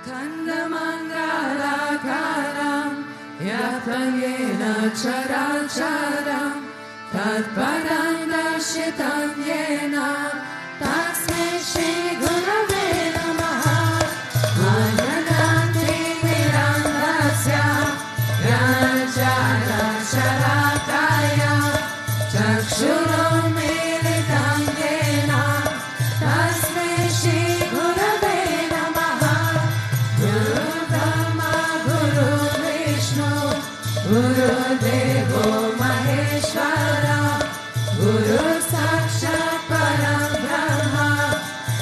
Akhandamandalakaram Yattam Yena Characharam Tatpadam Darshitam Yena Tasmai Shri Gurave Namaha Ananati Mirandasya Jnanachara Sharakaya Chakshuram Militam Yena Tasmai Shri Gurave Namaha Guru Brahma Guru Vishnu Guru Devo Maheshwara Guru Sakshat Param Brahma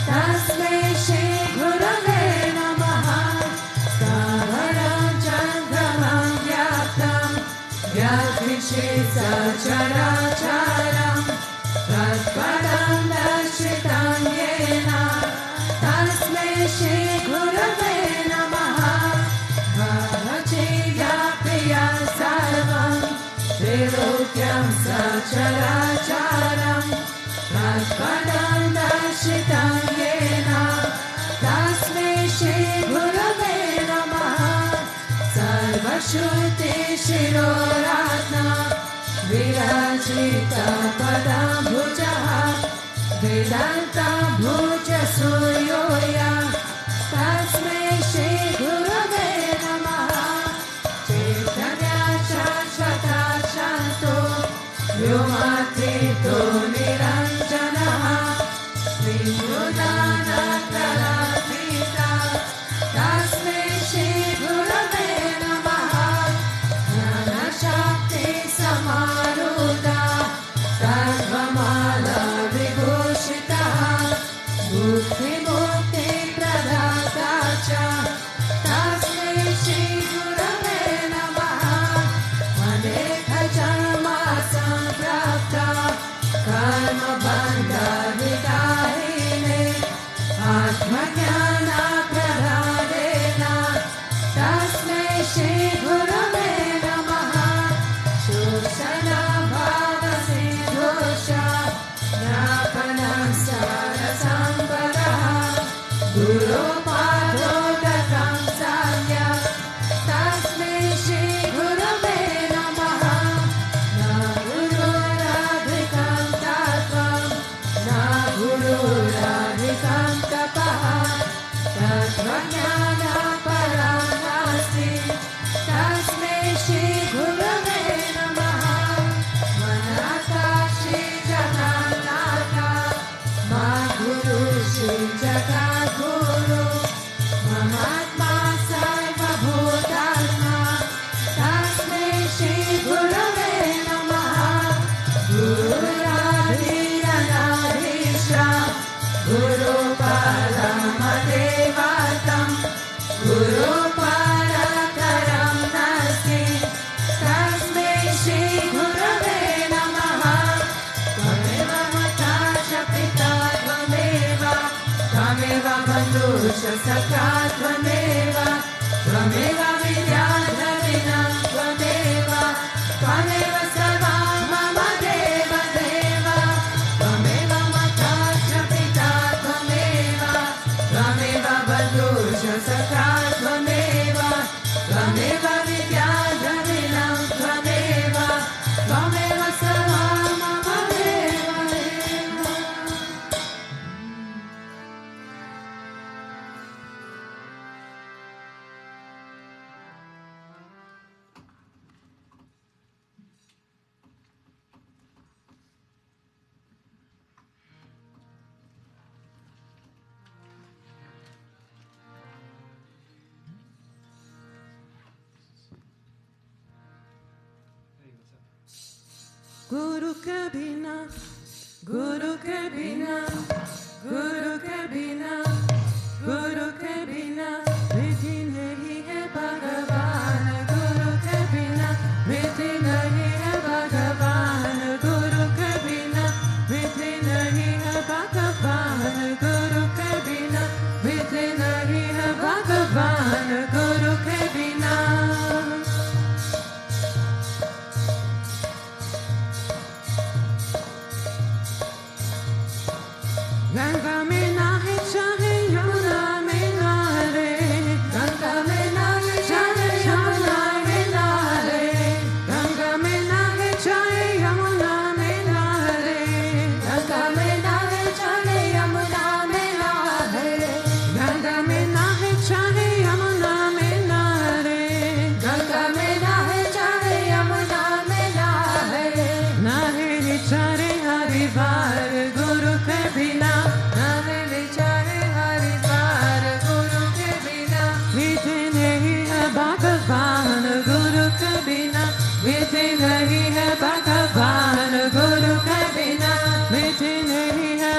Tasmai Shri Gurave Namaha Stavaram Chandramam Vyaktam Vyakrichit Sacharacharam Tatpadam Darshitam Yena Tasmai Shri Gurave Namaha Bhavachi Vyapiya Sarvam Trilokyam Sacharacharam Tatpadam Darshitam Yena Tasmai Shri Gurave Namaha Sarvashruti Shiroratna Virajita Padam Bhujaha Vedanta Bhuja Suryoya Tasmai Shri Gurave Namaha Chaitanya Shashvata Shanto Vyomatrito Niranjanaha Vindhudanakaratita Tasmai Shri Gurave Namaha Jnana Shakti Samaruda Sarvamala Vibhushitaha Bhukti Mukti Pradata Cha Tasmai Shri Gurave Namaha Anekha Janma Samprapta Karma Bandha Vidahine Atma Jnana Pradhanena Tasmai Shri Gurave Namaha Shushana Bhava Sindhusha Napanam Sarasambaraha Guru Padodakam Samya Tasmai Shri Gurave Namaha Na Guru Radhikam Tattvam Na Guru Radhikam Tapaha Tattva Jnana Paranasti Tasmai Shri Gurave Namaha Manata Shri Jagannatha Ma Guru Shri Jagadguru Mahatma Sarva Bhutatma Tasmai Shri Gurave Namaha Guru Radhinadhisha Guru Paramadevatam Guru Parakaram Nasti Tasmai Shri Gurave Namaha Tvameva Mata Pita Tvameva Tvameva Bandhusha Sakha Tvameva Tvameva Vidya Dharinam Tvameva Tvameva Sarva Mama Deva Deva Tvameva Mata Pita Tvameva Tvameva Bandhusha Sakha Tvameva Tvameva Vidya Dharinam Tvameva Tvameva Sarva Mama Deva Deva Guru ke bina, Guru ke bina, Guru ke bina, Guru ke bina, विधि नहीं है भगवान. Guru ke bina, विधि नहीं है भगवान. Guru ke bina, विधि नहीं है भगवान. Guru ke bina, विधि नहीं है भगवान. Guru ke bina. गंगा में ना है चाहे यमुना में ना रे.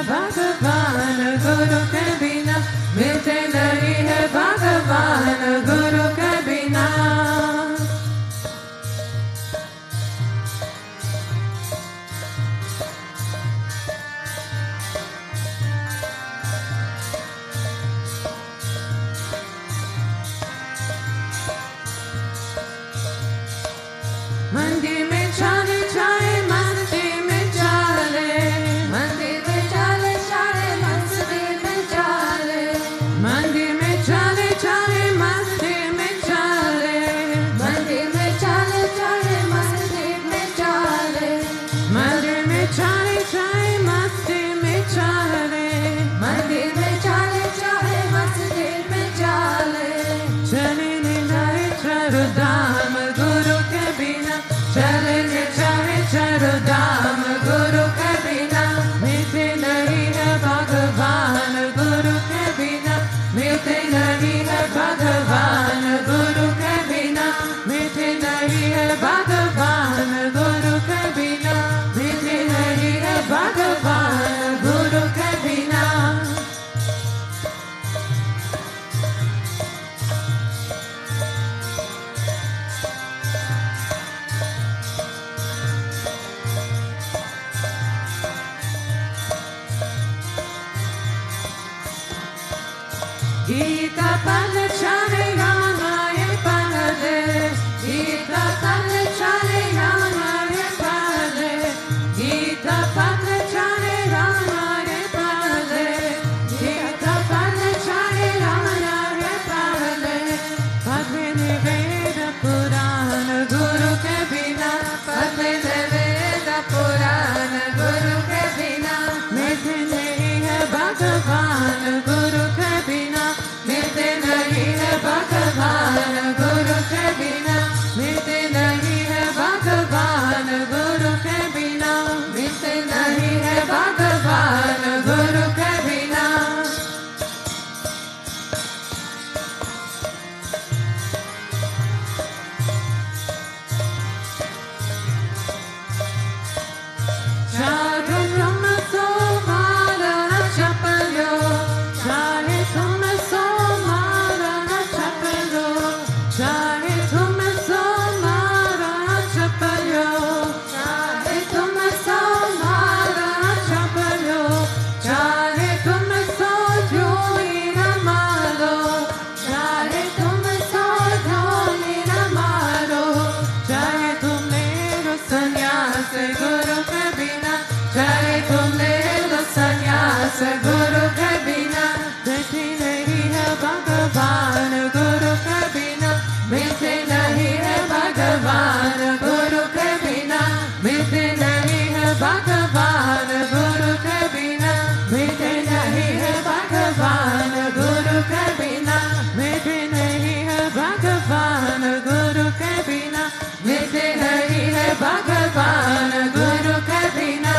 भगवान गुरु के बिना, मिलते नहीं है भगवान गुरु के बिना। मंदिर में चाले चाले मस्ती में चाले, मंदिर में चाले चाले मस्ती में चाले, मंदिर में चाले चाले मस्ती में चाले, मंदिर में चाले चाले मस्ती में चाले, मंदिर में चाले चाले मस्ती में चाले, मंदिर में चाले चाले मस्ती में चाले। चले जाए चारों धाम गुरु के बिना, चले जाए चारों धाम गुरु के बिना, मिलते नहीं है भगवान गुरु के बिना, मिलते नहीं है भगवान गुरु के बिना, मिलते नहीं है भगवान गुरु के बिना, मिलते नहीं है भगवान गुरु के बिना। गीता पल चले हमारे पहले, गीता पल चले हमारे पहले, गीता पल चले हमारे पहले, गीता पल चले हमारे पहले। पढ़ने वेद पुराण गुरु के बिना, पढ़ने वेद पुराण गुरु के बिना, मिलते नहीं है भगवान गुरु के बिना, मिलते नहीं है भगवान गुरु के बिना, मिलते नहीं है भगवान गुरु के बिना, मिलते नहीं है भगवान गुरु के बिना। चाहे तुम सो मारा जप लो, चाहे तुम सो मारा जप लो, चाहे तुम सो मारा जप लो, चाहे तुम सो मारा जप लो, चाहे तुम सो ढोली रमालो, चाहे तुम सो ढोली रमालो, चाहे तुम ले लो संन्यास गुरु के बिना, चाहे तुम ले लो संन्यास गुरु के बिना, मिलते नहीं है भगवान गुरु के बिना, मिलते नहीं है भगवान गुरु के बिना, मिलते नहीं है भगवान गुरु के बिना, मिलते नहीं है भगवान गुरु के बिना, मिलते नहीं है भगवान गुरु के बिना, मिलते नहीं है भगवान गुरु के बिना।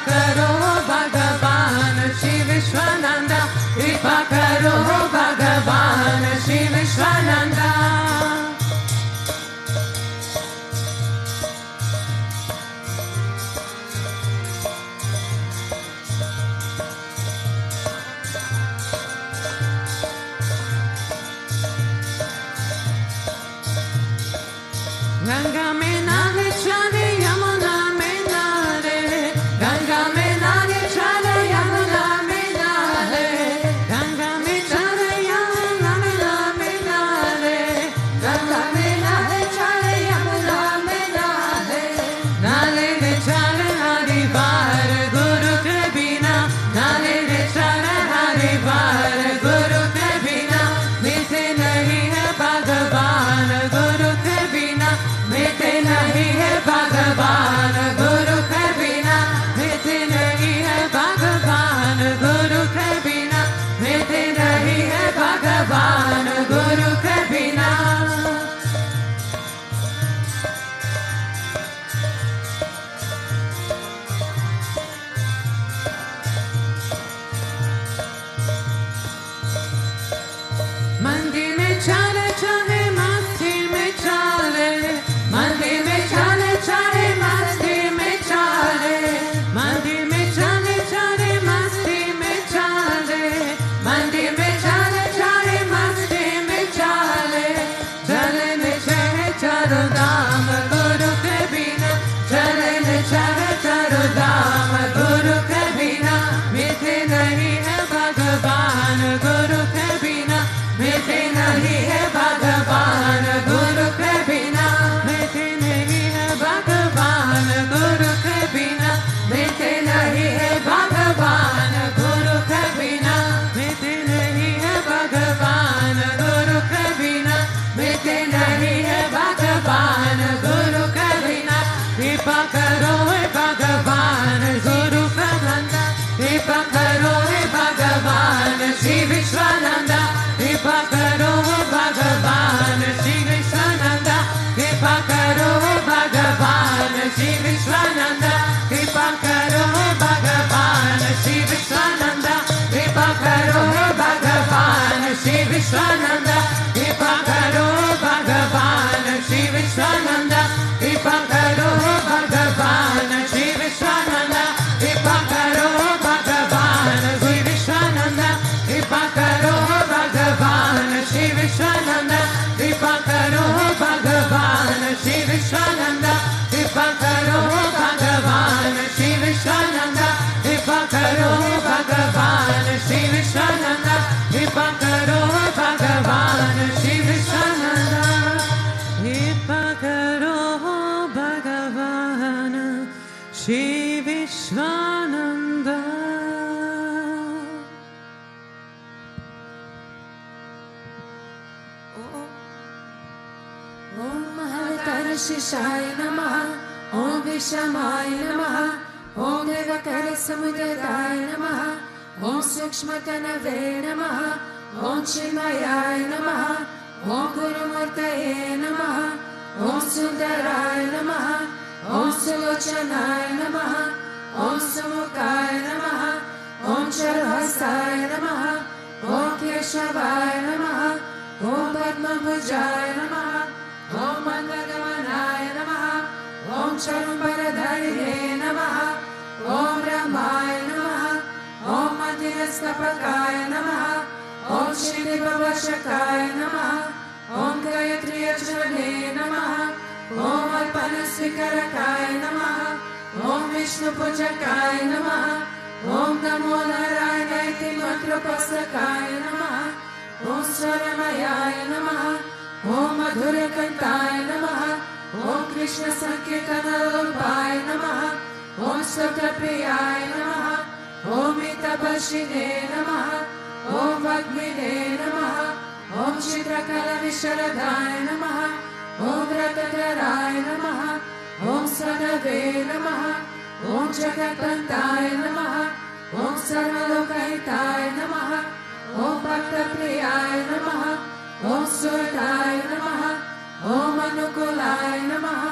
karo Bhagavan Sri Vishwananda, kripa karo Bhagavan Sri Vishwananda. Ganga mein nahe chale Yamuna mein nahe, Ganga mein nahe chale Yamuna mein nahe, Ganga mein chale Yamuna mein nahe, Ganga mein nahe chale Yamuna mein nahe, naale mein chale Harivar Guru ke bina, naale mein chale Harivar Guru ke bina, mite nahi hai Bhagavan Guru ke bina. मिटे नहीं है भगवान गुरु के बिना, मिटे नहीं है भगवान गुरु के बिना, मिटे नहीं है भगवान गुरु के बिना. मंदिर में चले चाहे मस्ती में चले, मंदिर में चले चाहे मस्ती में चले, मंदिर में चले चाहे मस्ती में चले, मंदिर में चले चाहे मस्ती में चले, चलने चाहे चारों धाम गुरु के बिना, चलने चाहे चारों धाम गुरु के बिना, मिटे नहीं है भगवान गुरु के बिना, मिटे नहीं है भगवान गुरु के बिना, मिटे नहीं है भगवान गुरु के बिना, मिटे नहीं है भगवान गुरु के बिना, मिटे नहीं है भगवान गुरु के बिना, मिटे नहीं है भगवान गुरु के बिना. कृपा करो हे भगवान गुरु का नंदा, कृपा करो हे भगवान श्री विश्वानंदा, कृपा करो हे भगवान श्री विश्वानंदा, कृपा करो हे भगवान श्री विश्वानंदा, कृपा करो हे भगवान श्री विश्वानंदा, कृपा करो हे भगवान श्री विश्वानंदा, कृपा करो हे भगवान श्री विश्वानंदा, कृपा करो हे भगवान श्री विश्वानंदा, कृपा करो हे भगवान श्री विश्वानंदा, कृपा करो हे भगवान श्री विश्वानंदा, कृपा करो हे भगवान श्री विश्वानंदा, कृपा करो हे भगवान श्री विश्वानंदा, कृपा करो हे भगवान श्री विश्वानंदा, कृपा करो हे भगवान श्री विश्वानंदा, कृपा करो भगवान श्री विश्वानंदा. ओम महातर्शिषाय नमः, ओम विषमाय नमः, ओम देवकर समुदराय नमः, ओम सूक्ष्मतनवे नमः, ओम चिन्मयाय नमः, ओम गुरुमूर्तये नमः, ओम सुंदराय नमः, ओम सुलोचनाय नमः, ओम सुमुखाय नमः, ओम चरहस्ताय नमः, ओम केशवाय नमः, ओम पद्मभुजाय नमः, ओम मंगलगमनाय नमः, ओम चरुम्बरधरिणे नमः, ओम ब्रह्माय नमः, ओम मध्यस्थपकाय नमः, ओम श्रीनिभवशकाय नमः, ओम गायत्र्यज्वले नमः, ओम अल्पनस्वीकरकाय नमः, ओम विष्णुपूजकाय नमः, ओम नमो नारायणाय मंत्रोपासकाय नमः, ओम स्वरमयाय नमः, ओम मधुरकंठाय नमः, ओम कृष्ण संकीर्तनरूपाय नमः, ओम स्तोत्रप्रियाय नमः, ओम मितभषिणे नमः, ओम वाग्मिने नमः, ओम चित्रकलाविशारदाय नमः, ओम रत्नधराय नमः, ओम सदवे नमः, ओम जगत्पन्ताय नमः, ओम सर्वलोकहिताय नमः, ओम भक्तप्रियाय नमः, ओम सुरताय नमः, ओम अनुकूलाय नमः,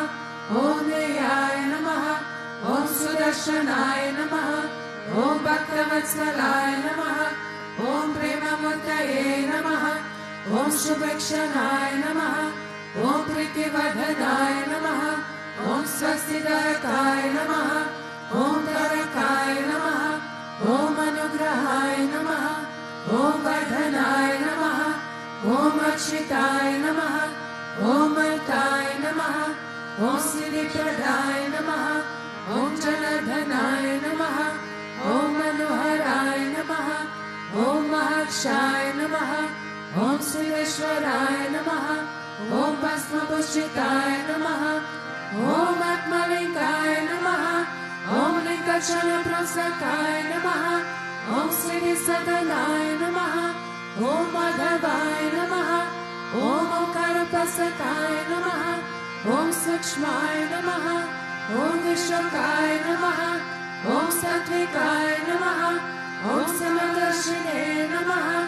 ओम नेयाय नमः, Om Sudarshanaya Namaha, Om Bhaktavatsalaaya Namaha, Om Premamurtaye Namaha, Om Shubhakshanaya Namaha, Om Pritivardhanaya Namaha, Om Swastidarakaya Namaha, Om Tarakaya Namaha, Om Anugrahaya Namaha, Om Vardhanaya Namaha, Om Akshitaya Namaha, Om Artaya Namaha, Om Siddhipradaya Namaha, Om Janardhanaya Namaha, Om Manuharaya Namaha, Om Mahakshaya Namaha, Om Siveshwaraya Namaha, Om Bhasmapushitaya Namaha, Om Atmalingaya Namaha, Om Linkachana Prasakaya Namaha, Om Siddhisadanaya Namaha, Om Madhavaya Namaha, Om Omkarapasakaya Namaha, Om Sukshmaya Namaha, Om Vishwakaya Namaha, Om Satvikaya Namaha, Om Samadashine Namaha,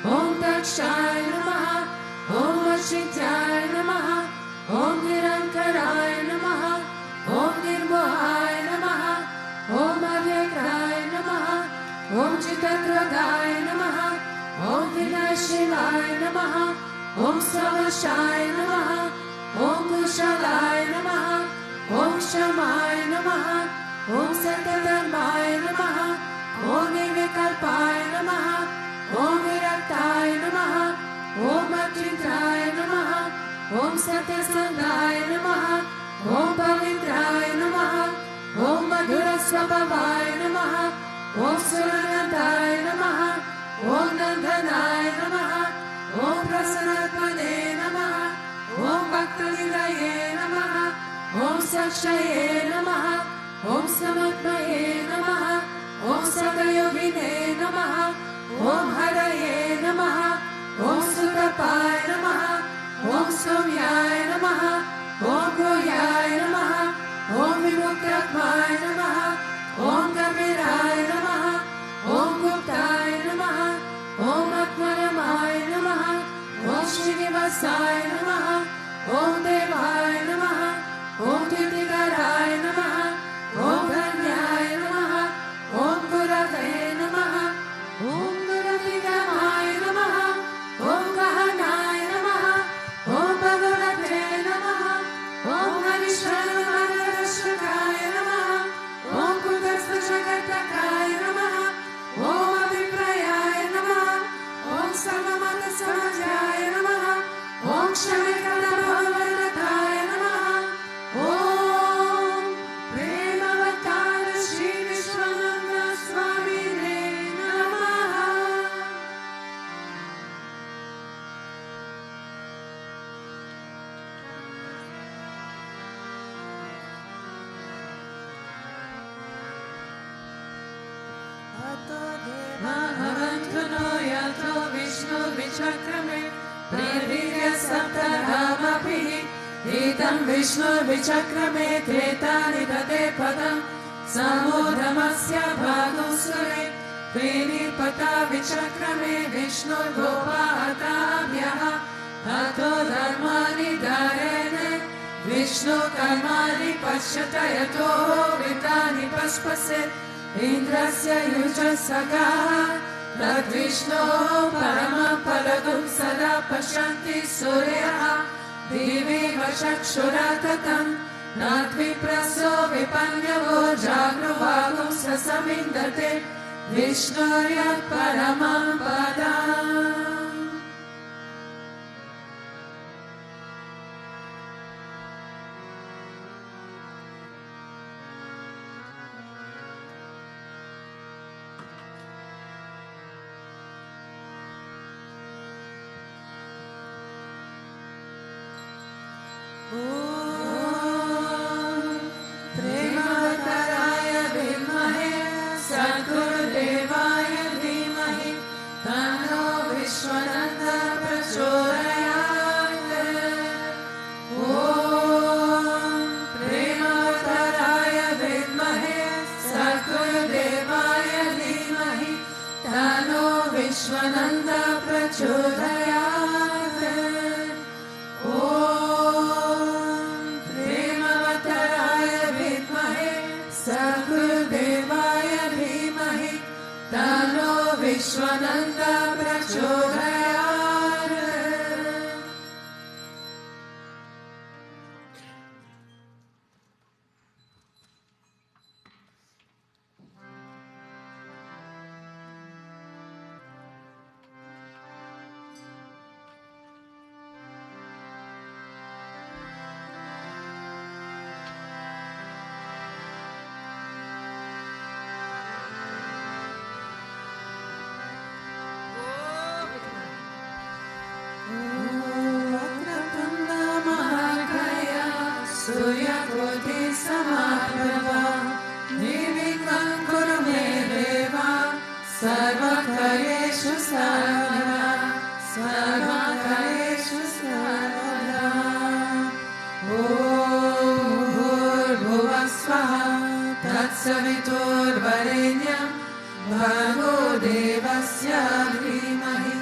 Om Dakshaya Namaha, Om Ashityaya Namaha, Om Nirankaraya Namaha, Om Nirmohaya Namaha, Om Avyakraya Namaha, Om Chitadradaya Namaha, Om Vinashivaya Namaha, Om Savashaya Namaha, Om Kushalaya Namaha, Om Shamaya Namaha, Om Satadharmaya Namaha, Om Nirvikalpaya Namaha, Om Viraktaya Namaha, Om Achitraya Namaha, Om Satyasandaya Namaha, Om Pavitraya Namaha, Om Madhurasvabhavaya Namaha, Om Suranandaya Namaha, Om Nandhanaya Namaha, Om Prasanatmane Namaha, Om Bhaktalilaye Namaha, Om Sakshaye Namaha, Om Samatmaye Namaha, Om Sadayogine Namaha, Om Haraye Namaha, Om Sutapaya Namaha, Om Somyaya Namaha, Om Goyaya Namaha, Om Vimuktatmaya Namaha, Om Gambiraya Namaha, Om Guptaya Namaha, Om Atmaramaya Namaha, Om Srinivasaya Namaha, Om Devaya Namaha, Om Tirthikaraya Namaha, Om Dhanyaya Namaha, Om Gurave Namaha, Om Guravigamaya Namaha, Om Gahanaya Namaha, Om Bhagavate Namaha, Om Harishvaramarashakaya Namaha, Om Kudastha Jagatakaya Namaha, Om Aviprayaya Namaha, Om Sarvamata Samajaya Namaha, Om Shamikata Bhavavanataya Namaha, Om Premavatara Sri Vishwananda Swami Namaha. Mahavantuno yato Vishnu vichakrame Previrya saptaramapihi Itam Vishnu vichakrame Tretani dade padam Samudhamasya bhagusure Prenirpata vichakrame Vishnu gopahatabhyaha Hato dharmani dharene Vishnu karmani pashyata yato vitani paspase Indrasya yujasaka Tad Vishnu paramam paradum sada pashanti suryaha Divi vachakshuratatam Nad vipraso vipanyavo jagruvagum sasamindate Vishnuryat paramam padam. Premavataraaya vimahe Sadgurudevaya dhimahi Tanno Vishwananda prachodayate. Om Premavataraaya vimahe Sadgurudevaya dhimahi Tanno Vishwananda prachodayate. Om Premavataraaya vimahe तनो विश्वनन्द प्रचोदयात्। सर्वकार्येषु सर्वदा सर्वकार्येषु सर्वदा। ॐ भूर्भुवः स्वः तत्सवितुर्वरेण्यं भर्गो देवस्य धीमहि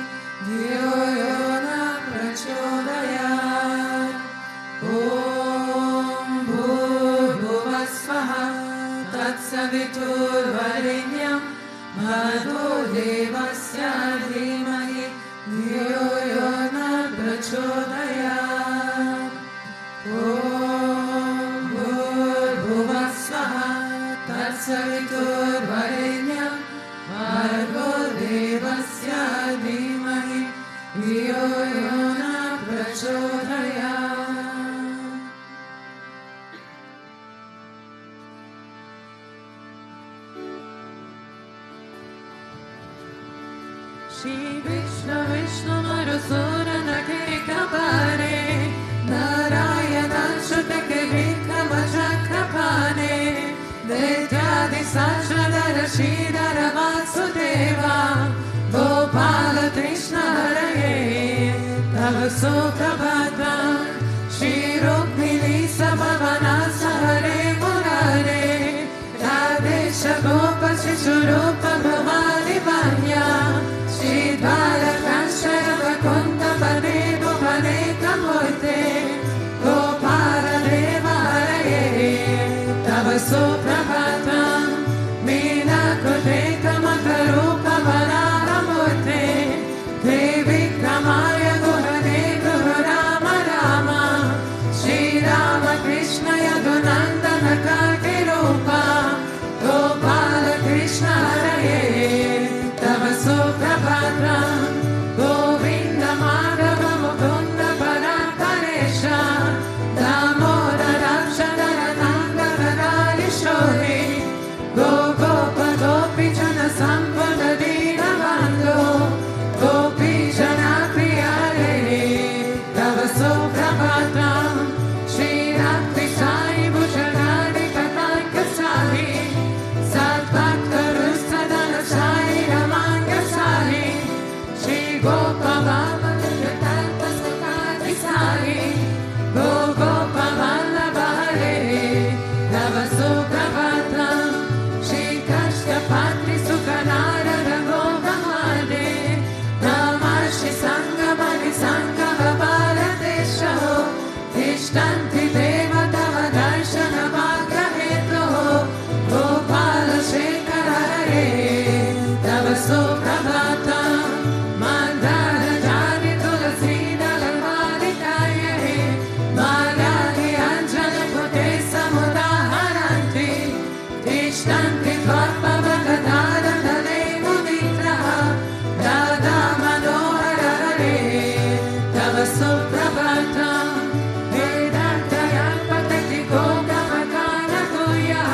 धियो यो न प्रचोदयात्। ॐ भूर्भुवः स्वः तत्सवितुर्वरेण्यं भर्गो देवस्य धीमहि धियो यो न प्रचोदयात्। ॐ भूर्भुवः स्वः तत्सवितुर्वरेण्यं भर्गो देवस्य धीमहि धियो यो न प्रचोदयात्। श्री विष्णु विष्णु मरुसूदन के कपाले नारायण श्रुत के विक्रम चक्रपाणे दैत्यादि साक्षादर श्रीधर वासुदेवा गोपाल कृष्ण हरये तव सुप्रभातम्। श्री रुक्मिणी सभवना हरे मुरारे राधेश गोप शिशुरूप भवानि वन्या श्रीद्वारकाशरवकुन्तपदे भुवनेकमूर्ते गोपाल देव हरये तव सुप्रभातम्। मीनाकृते कमकरूपवराहमूर्ते त्रिविक्रमाय गुहने गुरु राम राम श्रीराम कृष्ण यदुनन्दन काटिरूपा गोपाल कृष्ण हरये तव सुप्रभातम्। गोविन्द माधव मुकुन्द परापरेश दामोदराक्षर नागकरारिशोरे गोप गोपीजन सम्पद दीनबन्धो गोपीजना प्रियारे तव सुप्रभातम्। श्रीरात्रि साई भुजगानि कटाक्षसाहि सद्भक्तरुस्तदन साई रमाङ्गसाहि श्री गोपवामकल्पसुखादि साहि गोपवल्लभ हरे तव सुप्रभातम्। श्री कष्टपात्रि सुखनारद गोपमादे नमः श्री सङ्गमणि सङ्गम भारतेशो तिष्ठन्ति देव तव दर्शन भाग्यहेतुः गोपाल शेखर हरे तव सुप्रभातम्। मन्दार जाति तुलसी दलमालिकायै मालानि अञ्जनपुटे समुदाहरन्ति तिष्ठन्ति त्वत्पवगदारदले मुनित्रः दादा मनोहर हरे तव सुप्रभातम्। वेदान्तया पतति गोगमगानगुह्यः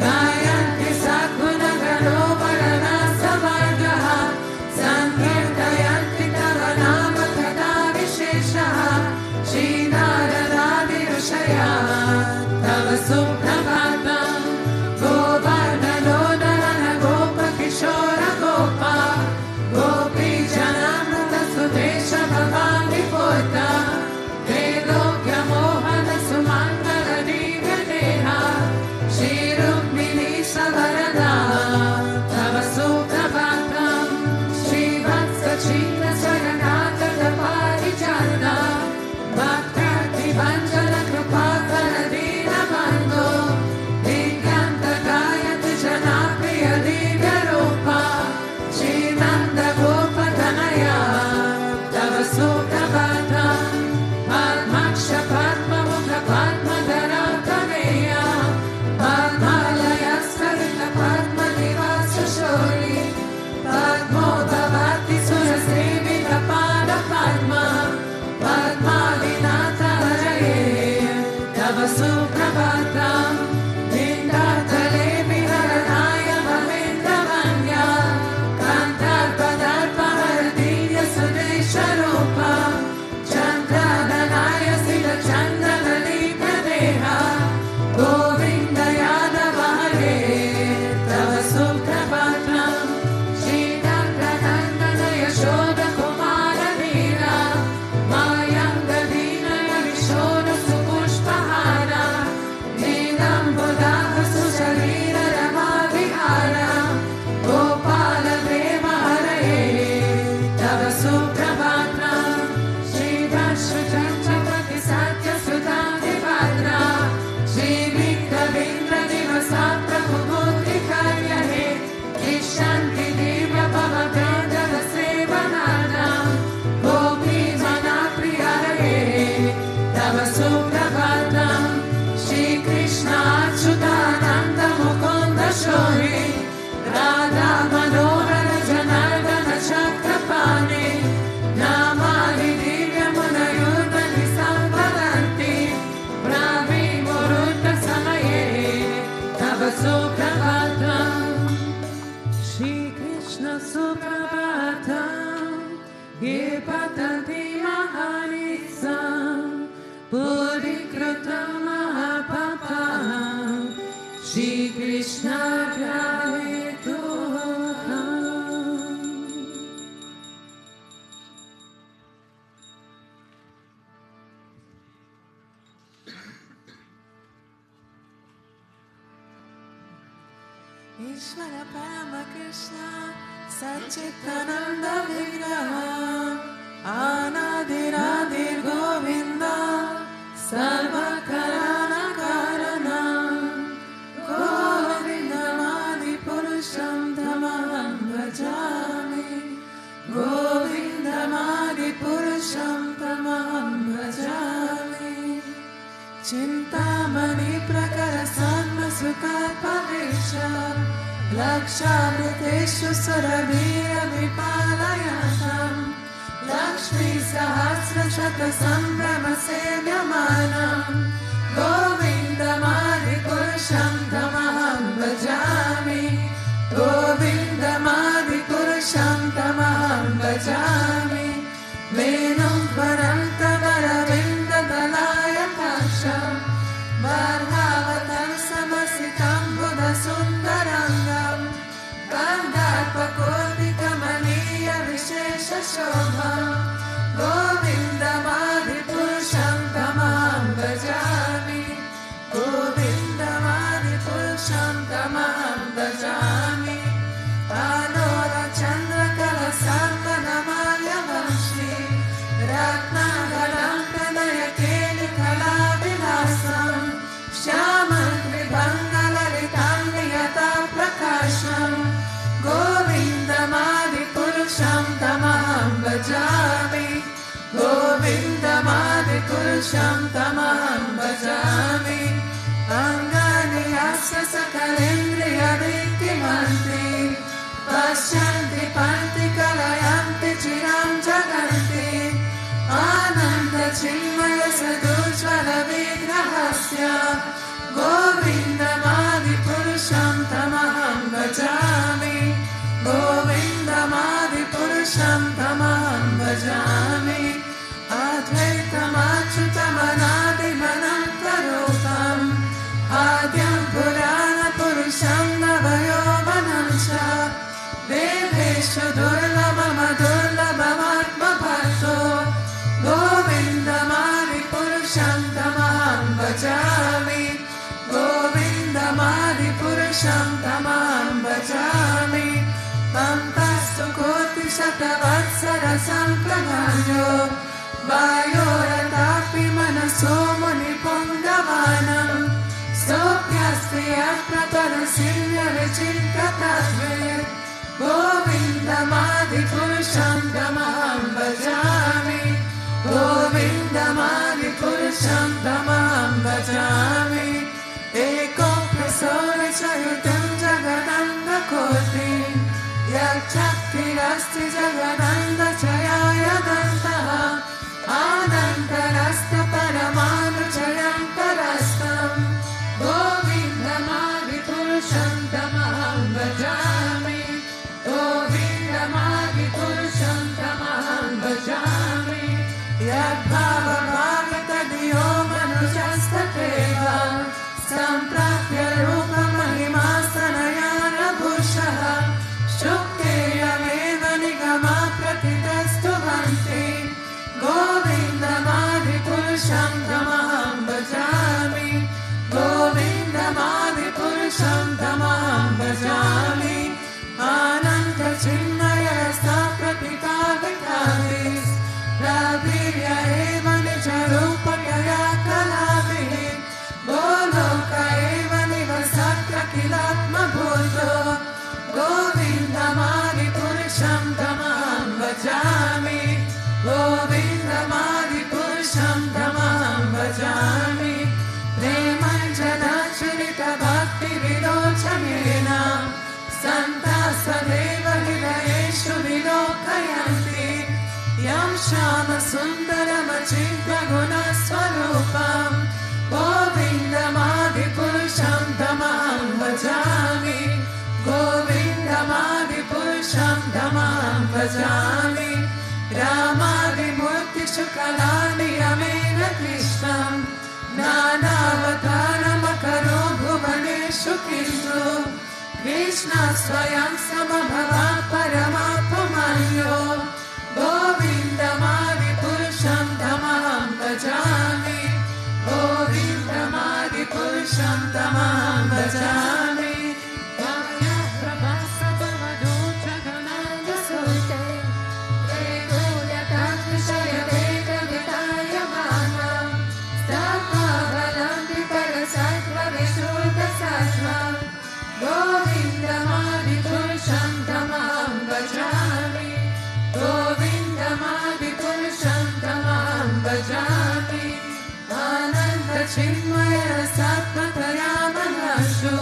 गायन्ति सद्गुणगणो वरदासवर्गः सङ्कीर्तयन्ति तव नाम कदा विशेषः श्रीनारदादि ऋषयः तव सुप्रभातम्। गोवर्धनोदरन गोपकिशोर गोपा गोपीजनामृत सुदेश भवानि पोता त्रैलोक्यमोहन सुमङ्गल दिव्यदेहा श्रीरुक्मिणी सवरदा तव सुप्रभातम्। श्रीवत्सचिन्न शरणागत पारिजाता भक्तादिभञ्जन कृपाकर दीन तव सुप्रभातम् निन्दातले विहरणाय महेन्द्रवन्या कान्तार्पदर्पहरदीय सुदेशरूपा चन्द्रधनाय शिलचन्द्रकलीप्रदेहा गोविन्द यादव हरे तव सुप्रभातम् श्रीदण्डनन्दन यशोदकुमार वीरा मायङ्गदीनय विशोद सुपुष्पहारा नीलम्बुदाह सुशरीर रमा विहारा गोपाल देव हरये तव सुप्रभातम् श्रीभस्मचन्द्रपति सत्य सुधाधिपात्रा श्रीविक्रमेन्द्र दिवसा प्रभुबुद्धिकार्यहे तिष्ठन्ति दिव्य भववेदव सेवनानां गोपी जनाप्रिय हरे तव सुप्रभातम् श्रीकृष्ण अच्युतानन्द मुकुन्द शौरि राधा मनोहर जनार्दन चक्रपाणि नामानि दिव्यमुनयुर्मनि सम्वदन्ति ब्राह्मीमुहूर्तसमये तव सुप्रभातम् श्रीकृष्ण सुप्रभातम् ये पतन्ति महानिस्सं पुरीकृतं महापापम् श्रीकृष्णाग्रहेतुः ईश्वर परम कृष्ण सच्चिदानंद विग्रह अनादिरादिर् गोविंद सर्वकारण कारण गोविन्दमादिपुरुषं तमहं भजामि गोविन्दमादिपुरुषं तमहं भजामि चिन्तामणि प्रकर सन्मसुखपवेश लक्षामृतेषु सुरभिरविपालयन्तम् लक्ष्मी सहस्रशतसम्भ्रमसेव्यमानम् गोविन्दमादिपुरुषं तमहं भजामि गोविन्दमादिपुरुषं तमहं भजामि वेणुं वरन्तवरविन्ददलायताक्षम् बर्हावतंसमसितं बुधसुन्दराङ्गम् कन्दार्पकोटिकमनीय विशेषशोभम् गोविन्दमादिपुरुषं तमहं भजामि गोविन्दमादिपुरुषं तमहं भजामि आलोलचन्द्रकलसार्कनमाल्यवंशी रत्नाकरं प्रणयकेलिकलाविलासं श्यामं त्रिभङ्गललितं नियता प्रकाशम् गोविन्दमादिपुरुषं तमहं भजामि गोविन्दमादिपुरुषं तमहं भजामि अङ्गानि यस्य सकलेन्द्रियविक्तिमन्ति पश्यन्ति पन्ति कलयन्ति चिरं जगन्ति आनन्दचिन्मय सदुज्ज्वल विग्रहस्य गोविन्दमादिपुरुषं तमहं भजामि गोविन्दमादिपुरुषं तमहं भजामि अद्वैतमच्युतमनादिमनन्तरूपम् आद्यं पुराणपुरुषं नवयौवनं च वेदेषु दुर्लभमदुर्लभमात्मभक्तो गोविन्दमादिपुरुषं तमहं भजामि गोविन्दमादिपुरुषं तमहं भजामि पन्तस्तु कोटिशतवत्सरसम्प्रभायो वायोरतापि मनसो मुनिपुङ्गवानम् स्तोभ्यस्ति यत्प्रतरसिंहविचित्रतत्त्वे गोविन्दमादिपुरुषं तमहं भजामि गोविन्दमादिपुरुषं तमहं भजामि एकोऽप्यसोऽनिचयुतं जगदन्तकोटि यच्छक्तिरस्ति जगदन्तचयाय दन्तः आनन्तरस्तपरमानुचयं परस्य Shama Sundaram Achintya Guna Swarupam Govindamadi Purusham Tamaham Bhajami Govindamadi Purusham Tamaham Bhajami Ramadi Murti Shukalani Amena Krishnam Nanavataram Akaro Bhuvaneshu Kintu Krishna Swayam Samabhava Paramahamsa Govindamadi Purusham Tamaham Bhajami Govindamadi Purusham Tamaham Bhajami Vaya Prabhasa Bhavado Jagananda Sute Deguya Tatvishaya Veda Vitaya Vana Staka Valandi Parasattva Vishuddha Sattva Govindamadi Purusham Tamaham Bhajami Govindamadi Purusham Tamaham Bhajami Ananda Chinmaya Sattvataya Manashu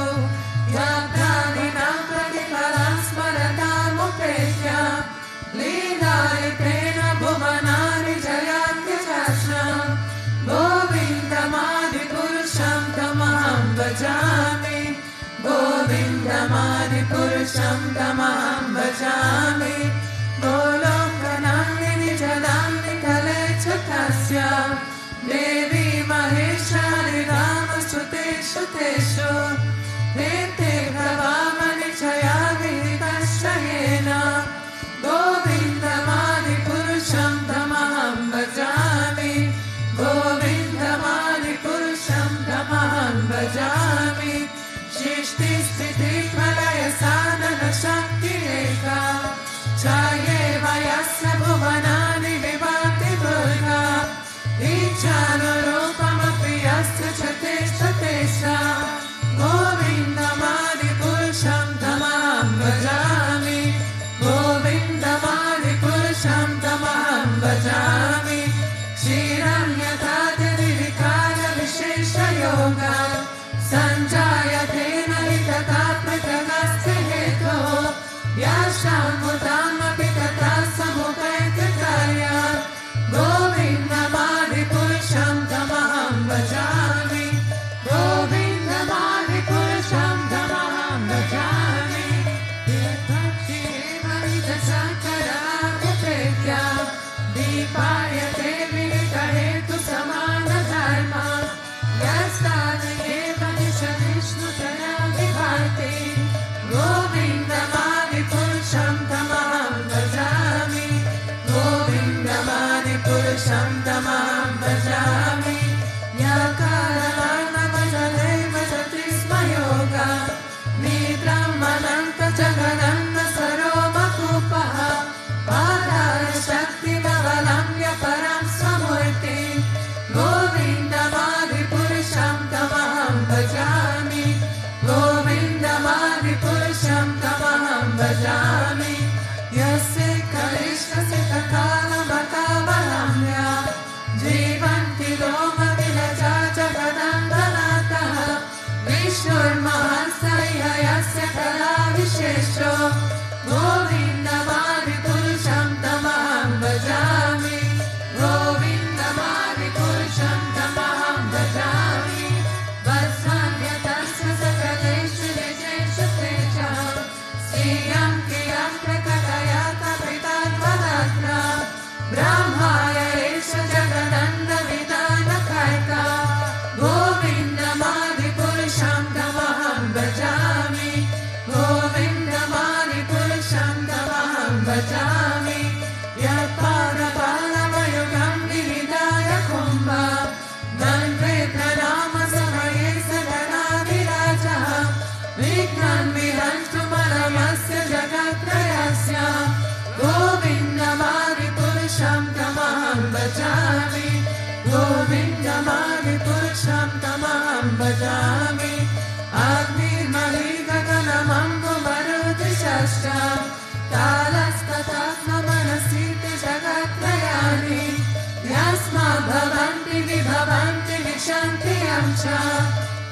Yadhaninam Pratikaram Smaratam Upetya Leelayatena Bhuvanani Jayatya Jashnam Govindamadi Purusham Tamaham Bhajami Govindamadi Purusham Tamaham Bhajami Golokanandini Jalanni Kale Chatasya Devi Maheshwari Rama Suteshu Teshu Nete Bhavamani Chaya Vihitashyena Govindamadi Purusham Tamaham Bhajami Govindamadi Purusham Tamaham Bhajami Shishti Sthiti Pralaya Sadhana Shakti Eka Chaye Vayasya Bhuvanani Vivati Durga Ichanurupamapi Yasya Chatesha Tesha Govindamadi Purusham Tamaham Bhajami Govindamadi Purusham Tamaham Bhajami Shiranyatati Vikaya Vishesha Yoga Sanjayatena Hitatatmitagasthi Heto Yasham Mudamapi Tata Samupete Karya Govindamadi Purusham Tamaham Bhajami Govindamadi Purusham Tamaham Bhajami Yatati Evarita Sakara Upetya Dipaya Devi Kahetu Samana Dharma Yastani Eva Nisha Vishnu Tara Vibhati Govindamadi Purusham Tamaham Bhajami Govindamadi Purusham Tamaham Bhajami Yakaravarna Bhajaleva Jatisma Yoga Nidram Ananta Jagananda Saroma Kupaha Padara Shakti Navalamya Param Samurti Govindamadi Purusham Tamaham Bhajami Govindamadi Purusham Tamaham Bhajami Yasya Kalishka Sita Kala Bhatavalamya Jivanti Loma Vilaja Jagadandalataha Vishnur Mahansaiha Yasya Kala Vishesho Govindamadi Purusham Tamaham Bhajami Govindamadi Purusham Tamaham Bhajami Vatsvanyatasya Sakadeshu Vijeshu Teja Sriyam Kiyam Prakatayata Pitadvadatra Brahmaya Esha Jagananda Vidana Karta Govindamadi Purusham Tamaham Bhajami Govindamadi Purusham Tamaham Bhajami Yatpada Palamayugam Vividaya Kumbha Nandre Pranama Samaye Saganadiraja Vignan Vihantu Maramasya Jagatrayasya Govindamadi Purusham Tamaham Bhajami Govindamadi Purusham Tamaham Bhajami Agni Maliga Ganamambu Maruti Shashta Talastatatma Manasiti Jagatrayani Yasma Bhavanti Vibhavanti Vishanti Amcha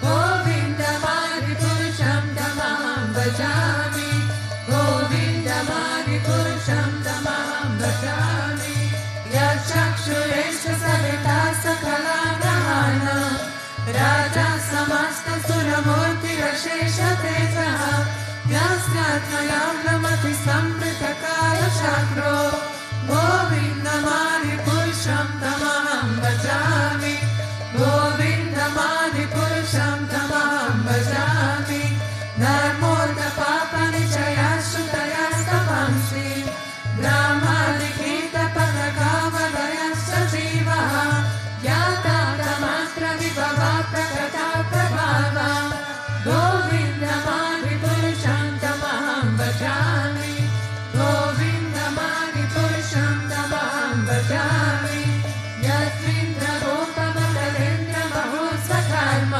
Govindamadi Purusham Tamaham Bhajami Govindamadi Purusham Tamaham Bhajami सुरमूर्तिरशेषतेजः यस्यात्मयाम्लमति संवृतकालचक्रो गोविन्दमादिपुरुषं तमहं भजामि गोविन्दमादिपुरुषं तमहं भजामि धर्मोऽर्थपापनिचयाश्रुतयस्तपंसि ब्राह्मलिखितपदकामदयश्च जीवः ज्ञातातमात्रविभवा प्रकटा प्रभावा गोविन्दमादिपुरुषं तमहं भजामि गोविन्दमादिपुरुषं तमहं भजामि यस्मिन्द्ररूपमतलेन्द्रमहोत्सकर्म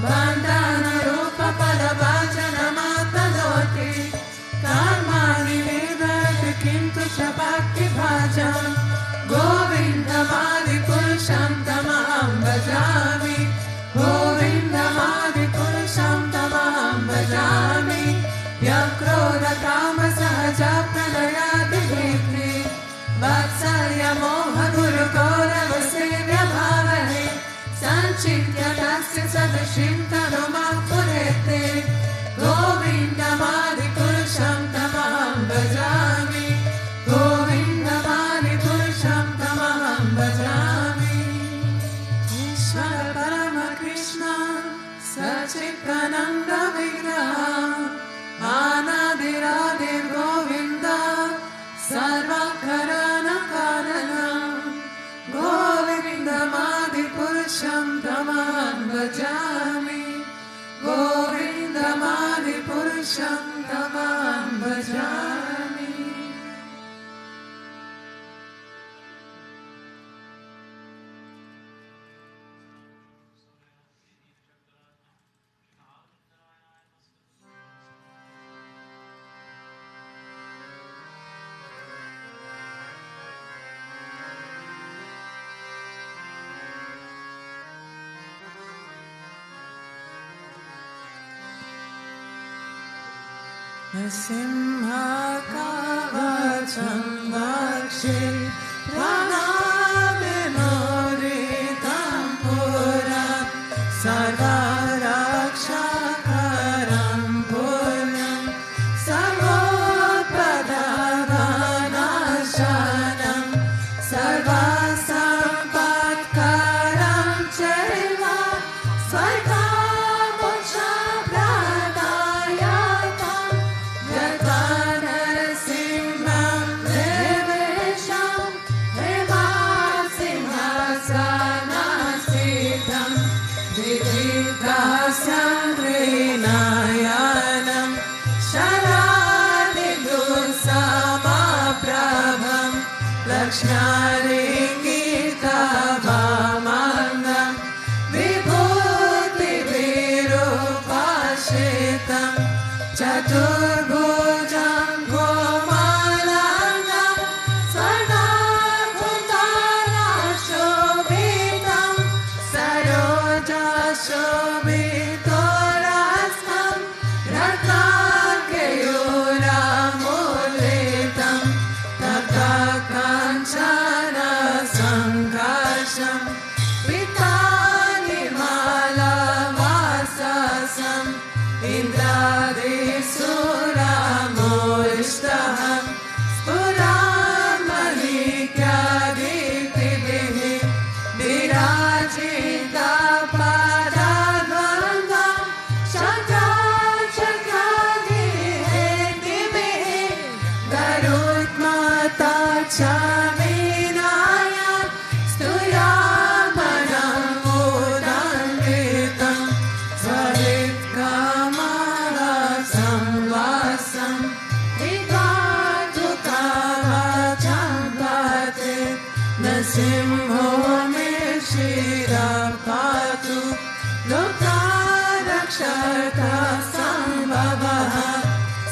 बन्धनरूपफलभाजनमातनोति कर्माणि वेदयति किन्तु च भक्तिभाजं गोविन्दमादिपुरुषं तमहं भजामि गोविन्दमादिपुरुषं तमहं भजामि यक्रोधकामसहजप्रलयादिवेत्रे वात्सल्यमोहगुरुगौरवसेव्यभावहे सञ्चित्य तस्य सदृशीं तनुमात्पुरेते गोविन्दमादिपुरुषं तमहं भजामि गोविन्दमादिपुरुषं तमहं भजामि ईश्वर परमकृष्ण सच्चिदानन्द विग्रह आनादिरादिर्गोविन्द सर्वकारणकारणं गोविन्दमादिपुरुषं तमहं भजामि गोविन्दमादिपुरुषं तमहं भजामि नृसिंहकवचं वक्षे प्राणाविनोदितं पुरा सर्वरक्षकरं पुण्यं सर्वोपदानाशनं सर्वसम्पत्करं चैव नयनं शरादिदुःसमप्रभं लक्ष्मणीकीर्तवामङ्गं विभूतिविरूपाश्रितं चतुर्भुजं कोमलाङ्गं स्वर्णाभूषणशोभितं सरोजशोभितो सिंहो मे शिरपातु लोकारक्षक सम्भवः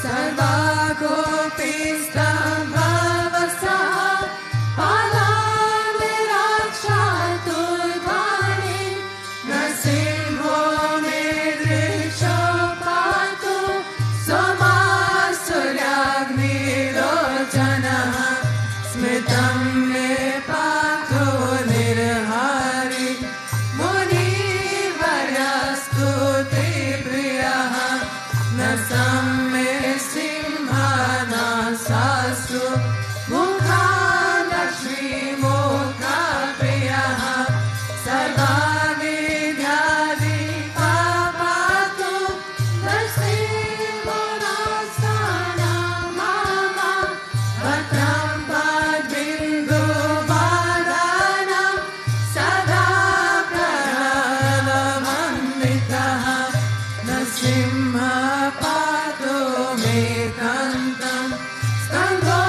सर्वागोपीस्तम्भवसः पादानि रक्षतु ध्वनि नृसिंहो मे दृशो पातु सोमासुराग्निरोचनः स्मितं मे पातु निर्हरि मुनिवर्यस्तु मित्रः नरसिंहः पातु मे कान्तं स्कन्धो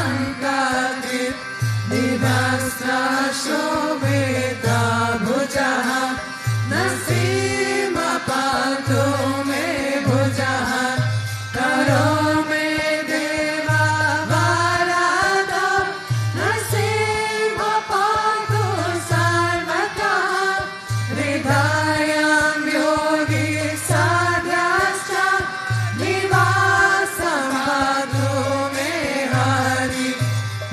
भुविरानङ्काकृत् दिवस्त्रशोभितभुजः नरसिंहः पातु मे भुजः करो मे देवा वरदा नरसिंहः पातु सर्वतः हृदयं योगी सद्यश्च निवासं पातु मे हरि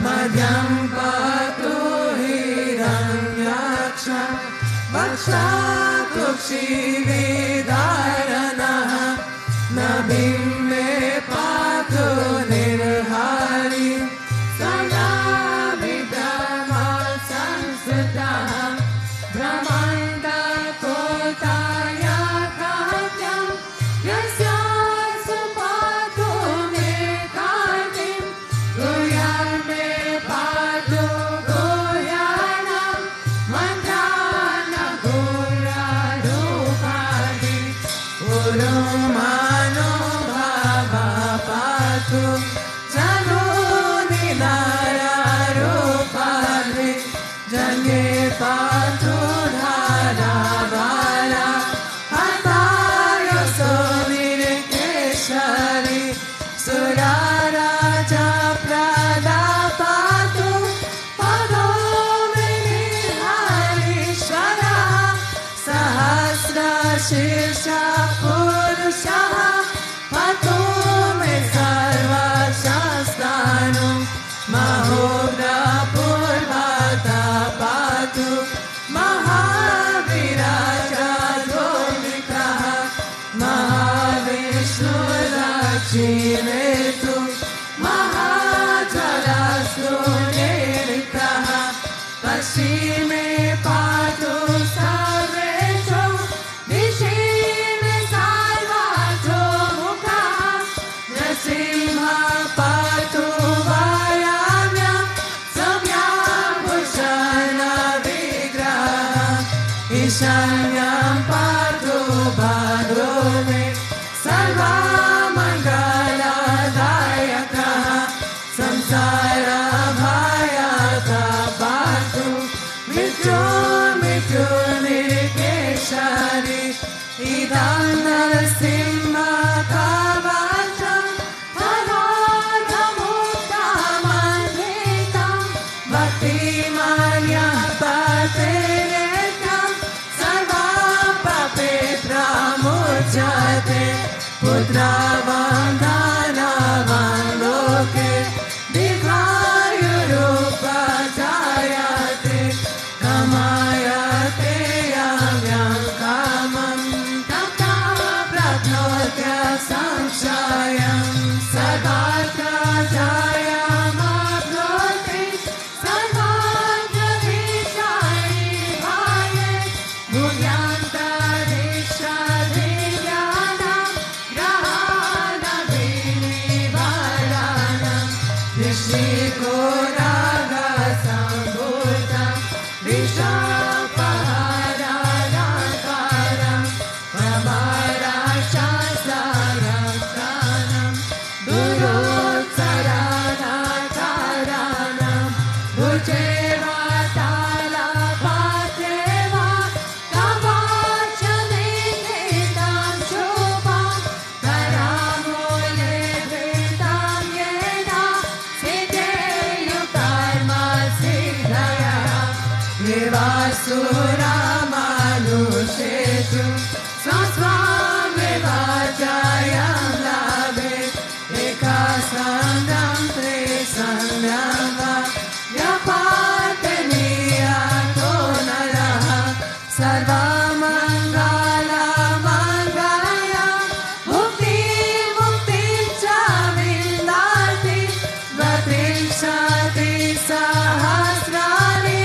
मध्यं पातु हिरण्याक्ष वक्षातु क्षीरधारणः नभिं मे पातु निर्हरि सदा विब्रह्मा संस्कृतः भ्रमन्तकोटाय खाद्यं यस्य सुपातु मे कार्तिं गुह्यमे पातु गुह्यानां मन्त्रान् गुह्यरूपाणि गुरुमानो भाव पातु जनूनि नररूपाणि जन्ये पातु धारावाला हताय सोनिर्केशरि सुराराजा प्रदापातु पदो मे हरीश्वरः सहस्रशीर्षः पुरुषः पातु मे सर्वशास्त्राणि महोग्रपूर्वतः पातु महावीराजोमित्रः महाविष्णुरक्षिणेतु महाजलस्तु निरितः पश्चिमे पातु सर्वेषु दिशि मे सर्वतो मुखः नरसिंहः पातु वायाम्यं सम्यग्भूषणविग्रहः ईशान्यं पातु भद्रो मे सर्वमङ्गलदायकः संसारभयतः पातु मृत्युर्निकेशरि इदं नरसिंहकवचं अनाथमुक्तमन्वितं भक्तिमान्यः पतिरेकं सर्वपापेभ्यमुच्यते पुत्रवन्दनवन् लोके दीर्घायुरुपजायते कमायते यं कामं तथा प्राप्नोत्य संशयं सर्वत्र जयमाप्नोति सर्वत्र विषये भाये भूयान्तरिक्षदिव्यानां ग्रहाणविनिवाराणां ऋषिकोरागसम्भूतं विषपहरालङ्कारं प्रवरशास्त्ररक्षानं दुरोत्सरालङ्काराणां भुजेवतालपातेव कवचनिर्मितं शुभं करामूले धृतं येन सिद्धेयुकर्मसिद्धयः देवासुरमनुष्येषु स्वस्वमेवाजयं लभेत् एकसङ्गं त्रिसङ्गं वा व्यपातनीयतो नरः सर्वमङ्गलमङ्गलय मुक्तिं च विन्दति द्वत्रिंशति सहस्राणि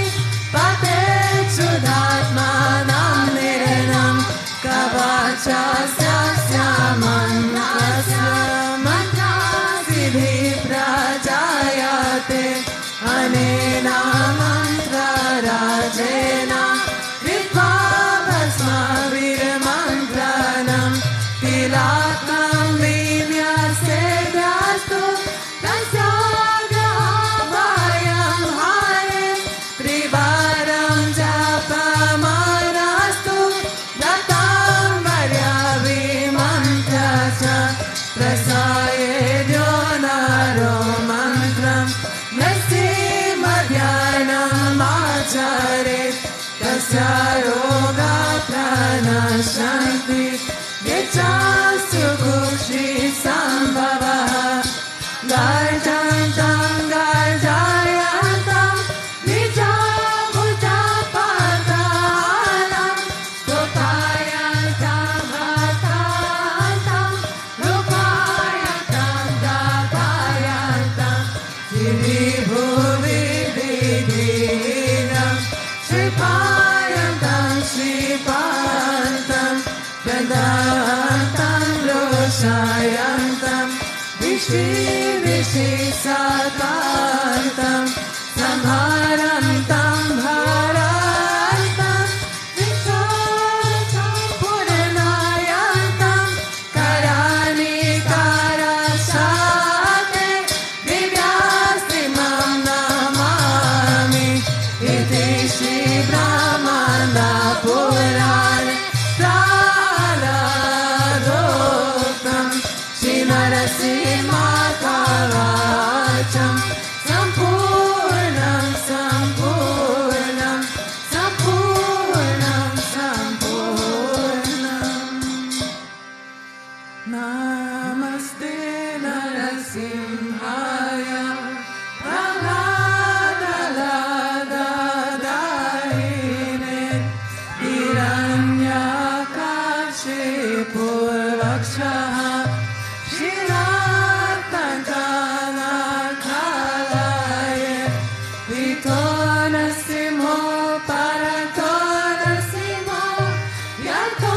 पतेक्षुधात्मानं निरनं कवचस्य मन्त्रस्य मन्त्रसिद्धिप्रजायते अनेन मन्त्रराजेन कृत्वा Shipantam Vedantam Roshayantam Vishi Vishi Sakantam Samharantam Bharantam Vishotam Puranayantam Karani Karashate Divyastimam Namami Iti Shri Brahmana Purane Praladoktam Shri Narasimha Kavacham Sampurnam Sampurnam Sampurnam Sampurnam Namaste Narasimhaya Praladadadahine Hiranyakashipu Vakshaha Shiratankanakalaye Vitonasimho Paratonasimho Yato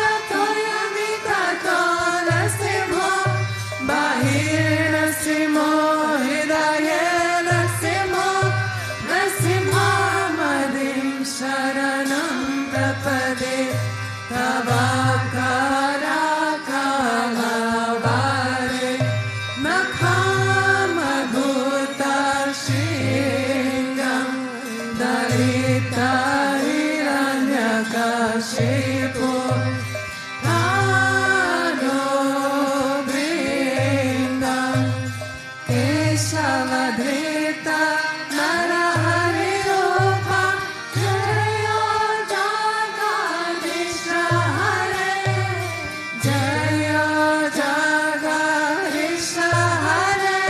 Yato Yamitatonasimo Bahirnasimho Hidayenasimo Nasimha Madim Sharanam Prapade Tavakara Kalavare Nakhamagutta Shingam Darita Hiranyakashipu Brindam Keshavadrita Narahari Rupa Jayo Jagadishra Hare Jayo Jagadishra Hare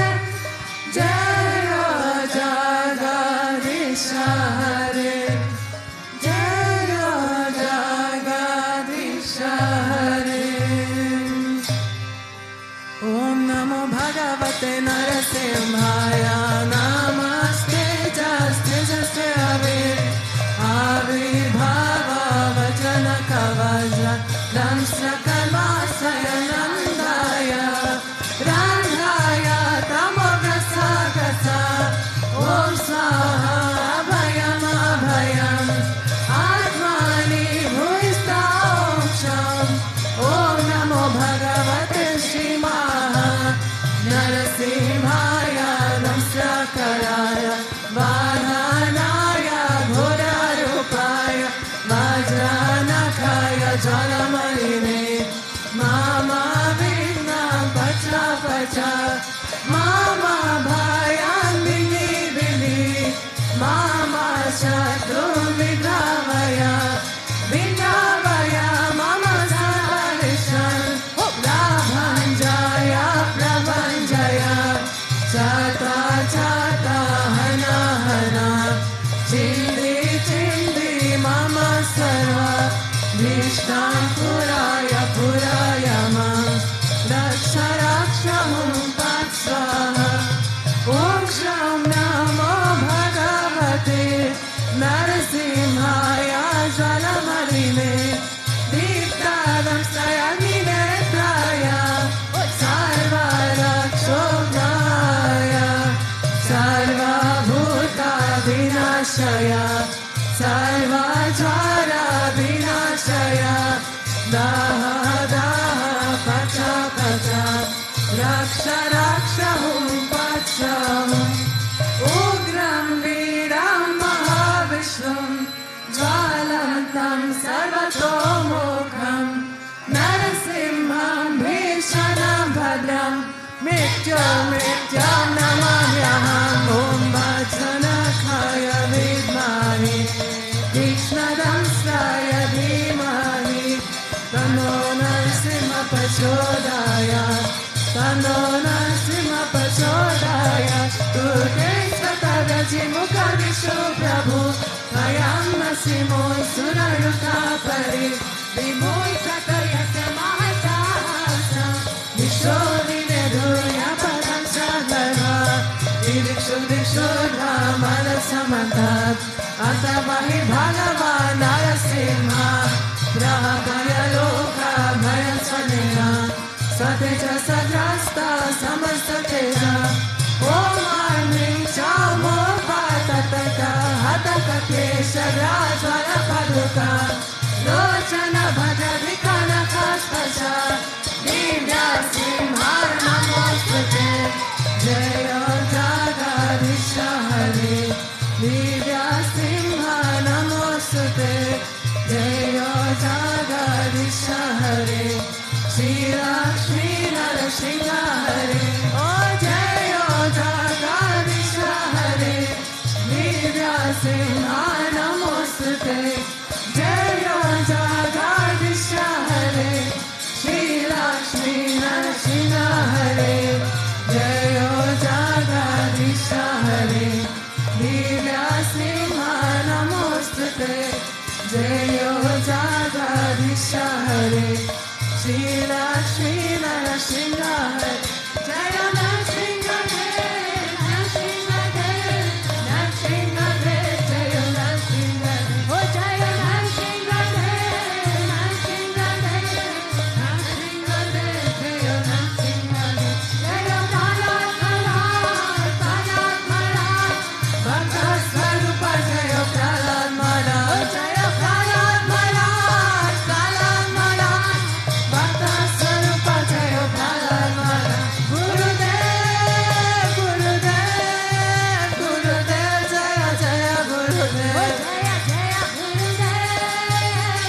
Jayo Jagadishra Hare Jayo Jagadishra Hare Om Namo Bhagavate Narasimhaya Namaste Jaste Jaste Avirbhava Vajana Kavaja Damsra Kalmasaya Nandaya Randhaya Tamograsa Kasa Om Swaha Abhayam Abhayam Atmani Bhuista Om Sham Om Namo Bhagavate Shri Maha Narasimhaya Damsakaraya Vardhanaya Ghorarupaya Vajranakaya Jalamarine Mama Vigna Pacha Pacha Mama Bhayan Bini Bini Mama Shatrum Vidravaya Vidravaya Mama Sarvarishan Prabhanjaya Prabhanjaya Chata Chata Hana Hana Chindi Chindi Mama Sarva Vishtam Puraya Puraya Mam Raksha Raksha Hum Pat Swaha Om Sham Namo Bhagavate Narasimhaya Jalamarine Dikadam Sayani Netraya Sarva Rakshogaya Sarva Bhuta Vinashaya Sarva Jara Vinashaya Daha Daha Pacha Pacha Raksha Raksha Hum Pacha Hum Ugram Viram Mahavishwam Jvalantam Sarvatomukham Narasimham Bhishanam Bhadram Mrityam Mrityam Namahyaham Om Vajranakaya Vidmani Krishnadamsaya Dhimani Tano Narasimha Prachodaya Tano Narasimha Prachodaya Durge Svatagaji Mukadishu Prabhu Vayam Nasimo Surayuta Pari Vimoy Katayasya Mahatasa Vishorine Durya Padam Sadhara Dikshu Dikshu Dhamana Samantat Anta Mahi Bhagavan Narasya Narasimha Grahapaya Loka Bhayam Svanena Sateja Sadrasta Samastaketa Om Armin Chamo Patataka Hataka Kesha Rajvala Paduka Lochana Bhadradikana Kaspasha Divya Simhar Namostute Jaya Jagadisha Hare Divya Simha Namostute Jaya Jagadisha Hare Shri Lakshmi Narasingha Hare Oh Jaya Jagadisha Hare Divya Simha Namostute Jaya Jagadisha Hare Shri Lakshmi Narasingha Hare Jaya Jagadisha Hare Divya Simha Namostute Jaya Jagadisha Hare Shri Lakshmi Narasingha Hare Jaya Narasingha Narasingha Narasingha Jaya Narasingha Oh Jaya Narasingha Narasingha Narasingha Jaya Narasingha Jaya Pralat Mala Bhakta Swarupa Jaya Pralat Mala Jaya Pralat Mala Bhakta Swarupa Jaya Pralat Mala Gurudev Gurudev Gurudev Jaya Jaya Gurudev Jaya Jaya Gurudev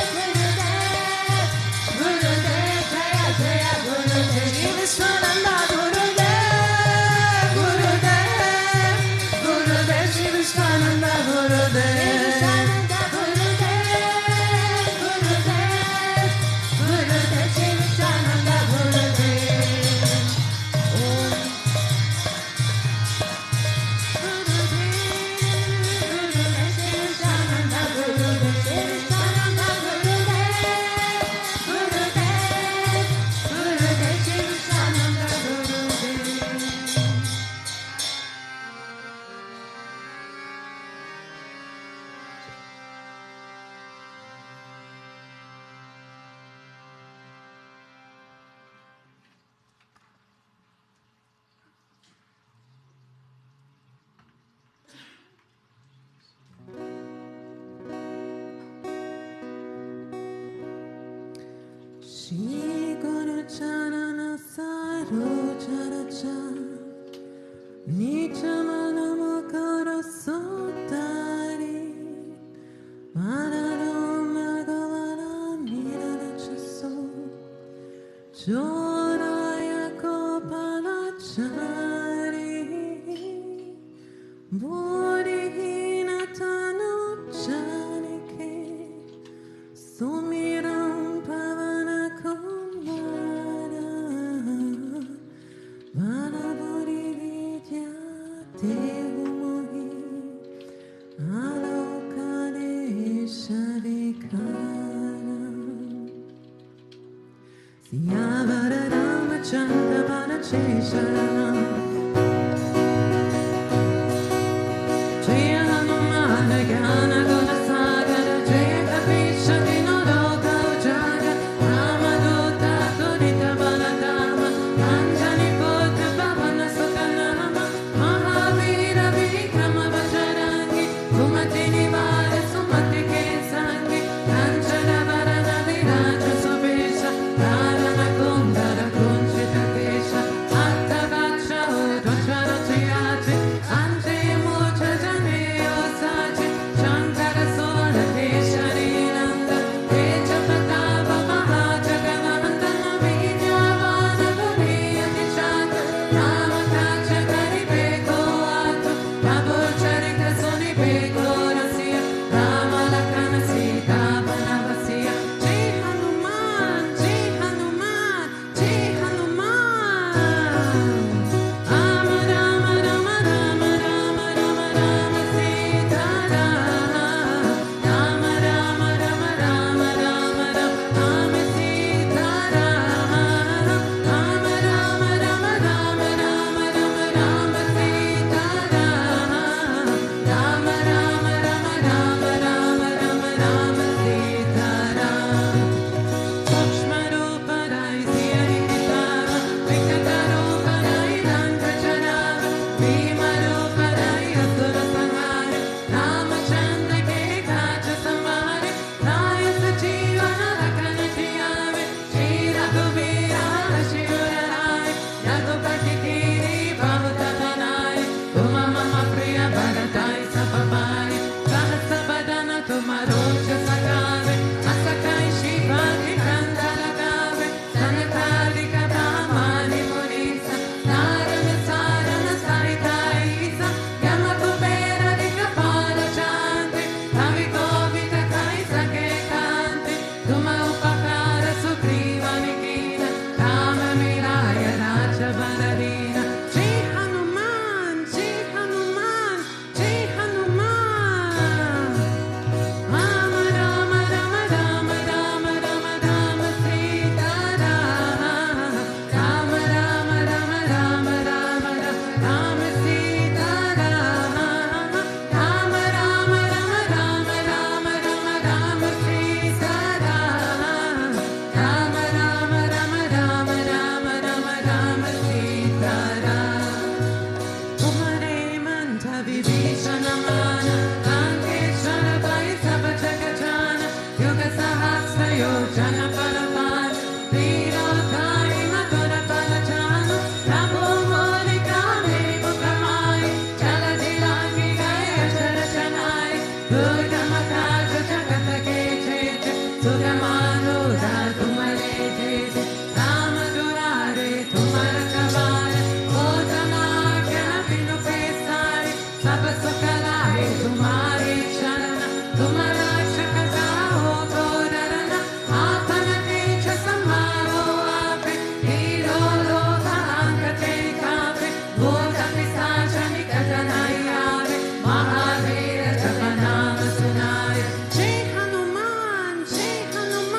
Gurudev Jaya Jaya Gurudev Sri Vishwananda Gurudev Gurudev Gurudev Sri Vishwananda Gurudev Gurudev Sri Vishwananda Gurudev Om Gurudev Sri Vishwananda Gurudev Sri Vishwananda Gurudev Gurudev Sri Vishwananda Gurudev Shri Guru Charana Sarojaraja Nichamana Mukara Sotari Manaroma Govara Nirarachaso Choraya Kopalachari Bodhihina Tanu Janike Sumiram Pavana Kumara Manaburi Vidya Devumohi Alokadesha Vikara Siyavara Ramachandra Vanachesharanam Jaya Hanumana Jnana Guna Sagara Jaya Kapisha Dinodoka Ujaga Ramadutta Turita Baladama Anjani Putra Pavana Sukanama Mahavira Vikrama Vacharangi Kumati Nivara Sumati Kesangi Kanchana Varana Viraja Subesha Dharana Kundara Kunchita Kesha Attavaksha तुम उपकार सुग्रीव निकीन राम मिलाय राजवन दीन जय हनुमान जय हनुमान जय हनुमान राम राम राम राम राम राम राम सीता राम राम राम राम राम राम राम सीता राम राम राम राम राम राम राम राम सीता राम राम राम राम राम राम राम राम सीता राम तुम्हारे month Vibhishan मान लंकेश्वर भय सब जग जान युग सहस्र योजन पर पार वीरोधारी मधुर बल जान प्रभु मोरिका मेरी मुख माय चल दिलांगी गए अचर चनाय दुर्गम काज जगत के जेत सुगमानुरा तुम्हारे जेत राम दुलारे तुमर कबार ओ जनार्दन बिनु पैसारे सब सुख लाए तुम्हारे चरण तुम रक्षक साहो को डरना आपन तेज समारो आपे हीरो लोक अंगते कापे भूत पिशाच निकट नहीं आवे महावीर जप नाम सुनाए जय हनुमान जय Hanuman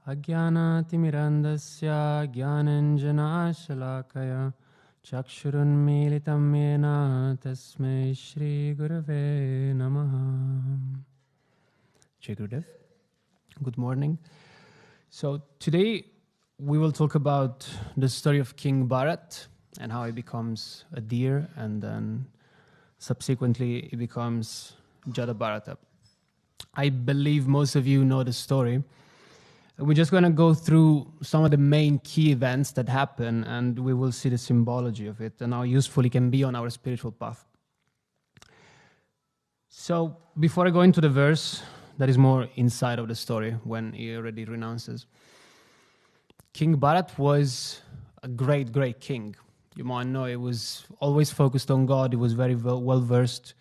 Ajnanatimirandasya Jnananjanashalakaya Chakshurunmilitam Yena Tasmai Shri Gurave Namaha. Jai Gurudev. Good morning. So today we will talk about the story of King Bharat and how he becomes a deer and then subsequently he becomes Jada Bharata. I believe most of you know the story. We're just going to go through some of the main key events that happen and we will see the symbology of it and how useful it can be on our spiritual path. So before I go into the verse that is more inside of the story when he already renounces, King Bharat was a great, great king. You might know he was always focused on God. He was very well versed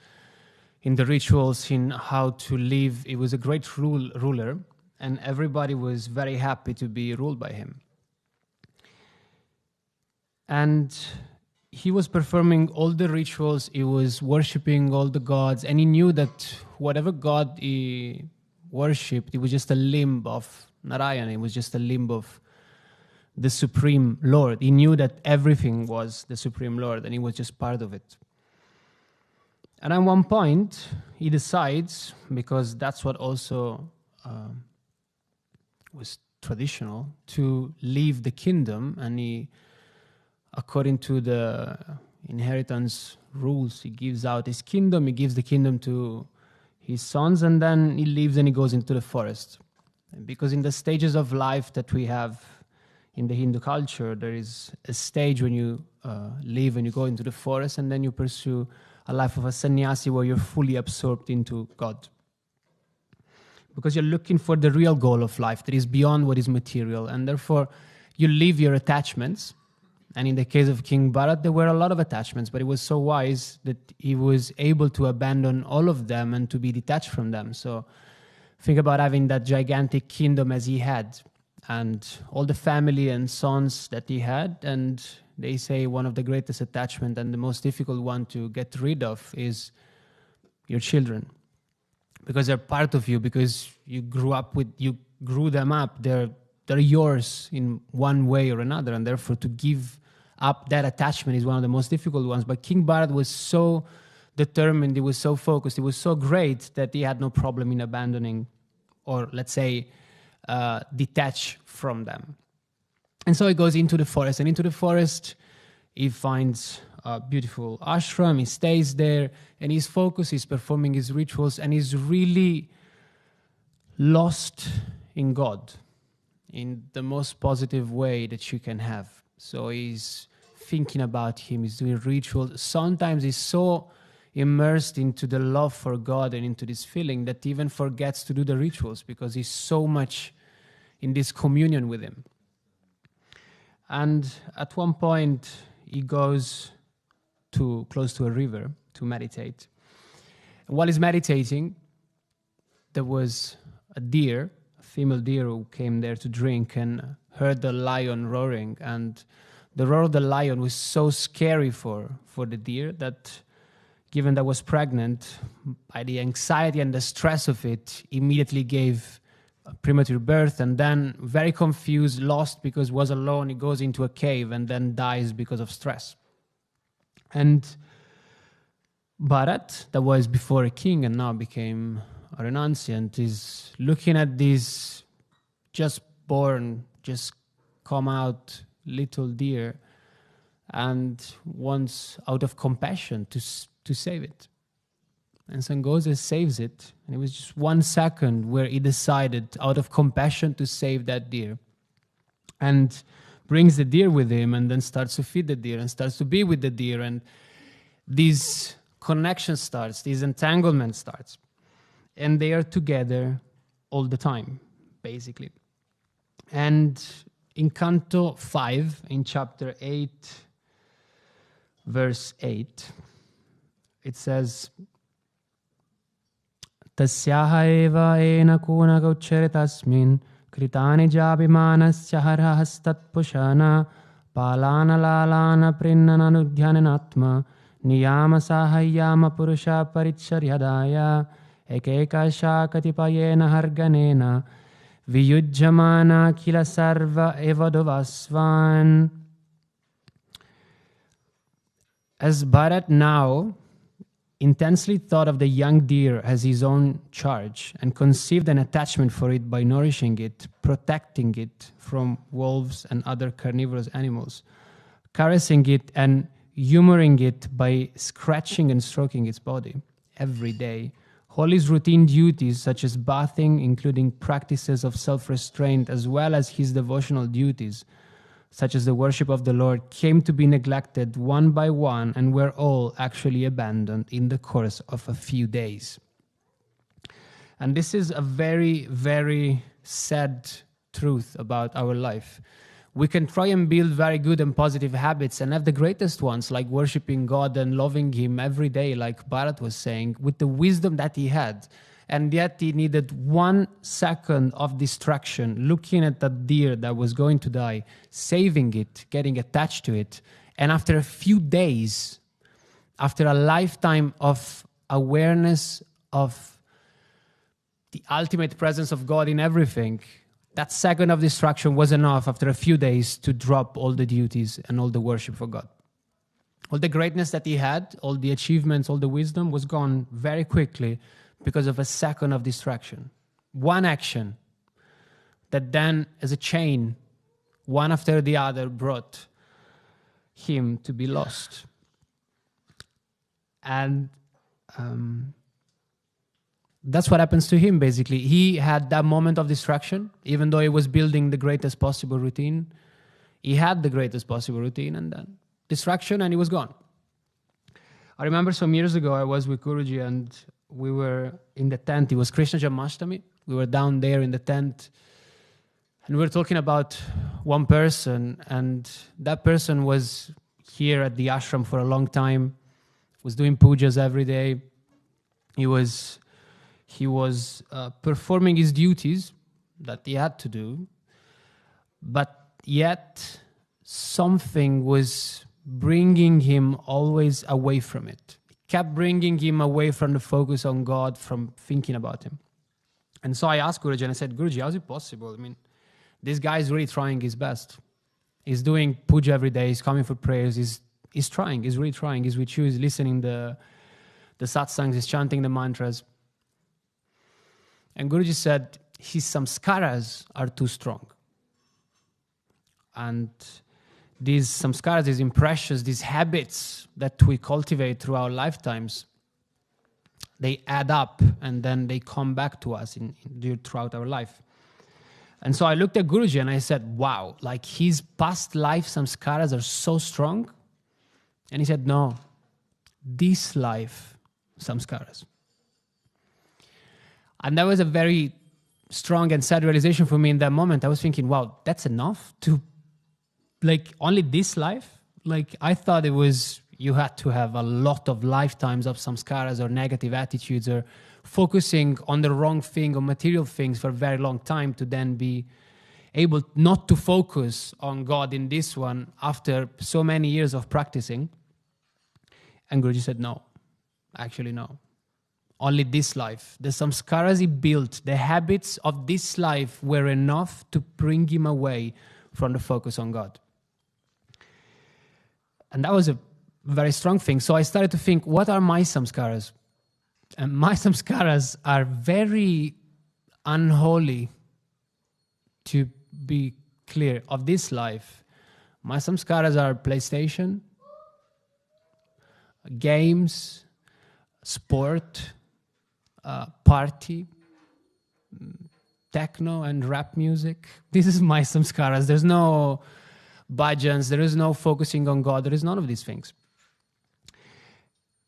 in the rituals, in how to live. He was a great ruler. And everybody was very happy to be ruled by him. And he was performing all the rituals, he was worshipping all the gods, and he knew that whatever god he worshipped, it was just a limb of Narayana, it was just a limb of the Supreme Lord. He knew that everything was the Supreme Lord, and he was just part of it. And at one point, he decides, because that's what also was traditional, to leave the kingdom, and he, according to the inheritance rules, he gives out his kingdom, he gives the kingdom to his sons, and then he leaves and he goes into the forest. Because in the stages of life that we have in the Hindu culture, there is a stage when you live and you go into the forest, and then you pursue a life of a sannyasi where you're fully absorbed into God. Because you're looking for the real goal of life that is beyond what is material, and therefore you leave your attachments. And in the case of King Bharat, there were a lot of attachments, but he was so wise that he was able to abandon all of them and to be detached from them. So think about having that gigantic kingdom as he had, and all the family and sons that he had, and they say one of the greatest attachment and the most difficult one to get rid of is your children. Because they're part of you, because you grew them up, they're yours in one way or another, and therefore to give up that attachment is one of the most difficult ones. But King Bharat was so determined, he was so focused, he was so great that he had no problem in abandoning, or let's say, detach from them. And so he goes into the forest, and into the forest he finds a beautiful ashram, he stays there, and he's focused, he's performing his rituals, and he's really lost in God in the most positive way that you can have. So he's thinking about him, he's doing rituals. Sometimes he's so immersed into the love for God and into this feeling that he even forgets to do the rituals because he's so much in this communion with him. And at one point he goes close to a river to meditate. And while he's meditating, there was a deer, a female deer, who came there to drink and heard the lion roaring. And the roar of the lion was so scary for the deer that, given that was pregnant, by the anxiety and the stress of it, immediately gave a premature birth, and then, very confused, lost because he was alone, he goes into a cave and then dies because of stress. And Bharat, that was before a king and now became a renunciant, is looking at this just born, just come out little deer and wants, out of compassion, to save it. And so goes and saves it. And it was just 1 second where he decided, out of compassion, to save that deer. And brings the deer with him and then starts to feed the deer and starts to be with the deer. And this connection starts, this entanglement starts. And they are together all the time, basically. And in Canto 5, in chapter 8, verse 8, it says, Tasyaha eva ena kuna gaucheritasmin kritani jabimanasya harahastat pushana palana lalana prinnananudhyananatma niyama sahayama purusha paricharyadaya ekeka shakatipayena harganena Viyujjamana kila sarva evadovasvan. As Bharat now intensely thought of the young deer as his own charge and conceived an attachment for it by nourishing it, protecting it from wolves and other carnivorous animals, caressing it and humoring it by scratching and stroking its body every day. All his routine duties, such as bathing, including practices of self-restraint, as well as his devotional duties, such as the worship of the Lord, came to be neglected one by one and were all actually abandoned in the course of a few days. And this is a very, very sad truth about our life. We can try and build very good and positive habits and have the greatest ones, like worshiping God and loving Him every day, like Bharat was saying, with the wisdom that he had. And yet he needed 1 second of distraction, looking at that deer that was going to die, saving it, getting attached to it. And after a few days, after a lifetime of awareness of the ultimate presence of God in everything, that second of distraction was enough after a few days to drop all the duties and all the worship for God. All the greatness that he had, all the achievements, all the wisdom was gone very quickly because of a second of distraction. One action that then, as a chain, one after the other, brought him to be lost. And that's what happens to him, basically. He had that moment of distraction, even though he was building the greatest possible routine. He had the greatest possible routine, and then distraction, and he was gone. I remember some years ago, I was with Guruji, and we were in the tent. It was Krishna Janmashtami. We were down there in the tent, and we were talking about one person, and that person was here at the ashram for a long time, was doing pujas every day. He was performing his duties that he had to do, but yet something was bringing him always away from it. It kept bringing him away from the focus on God, from thinking about him. And so I asked Guruji, and I said, Guruji, how is it possible? I mean, this guy is really trying his best. He's doing puja every day. He's coming for prayers. He's trying. He's really trying. He's with you. He's listening the satsangs. He's chanting the mantras. And Guruji said, his samskaras are too strong. And these samskaras, these impressions, these habits that we cultivate through our lifetimes, they add up and then they come back to us throughout our life. And so I looked at Guruji and I said, wow, like his past life samskaras are so strong. And he said, no, this life samskaras. And that was a very strong and sad realization for me in that moment. I was thinking, wow, that's enough to, like, only this life? Like, I thought it was, you had to have a lot of lifetimes of samskaras or negative attitudes or focusing on the wrong thing or material things for a very long time to then be able not to focus on God in this one after so many years of practicing. And Guruji said, no, actually no. Only this life. The samskaras he built, the habits of this life were enough to bring him away from the focus on God. And that was a very strong thing. So I started to think, what are my samskaras? And my samskaras are very unholy, to be clear, of this life. My samskaras are PlayStation, games, sport, party, techno and rap music. This is my samskaras. There's no bhajans, there is no focusing on God, there is none of these things.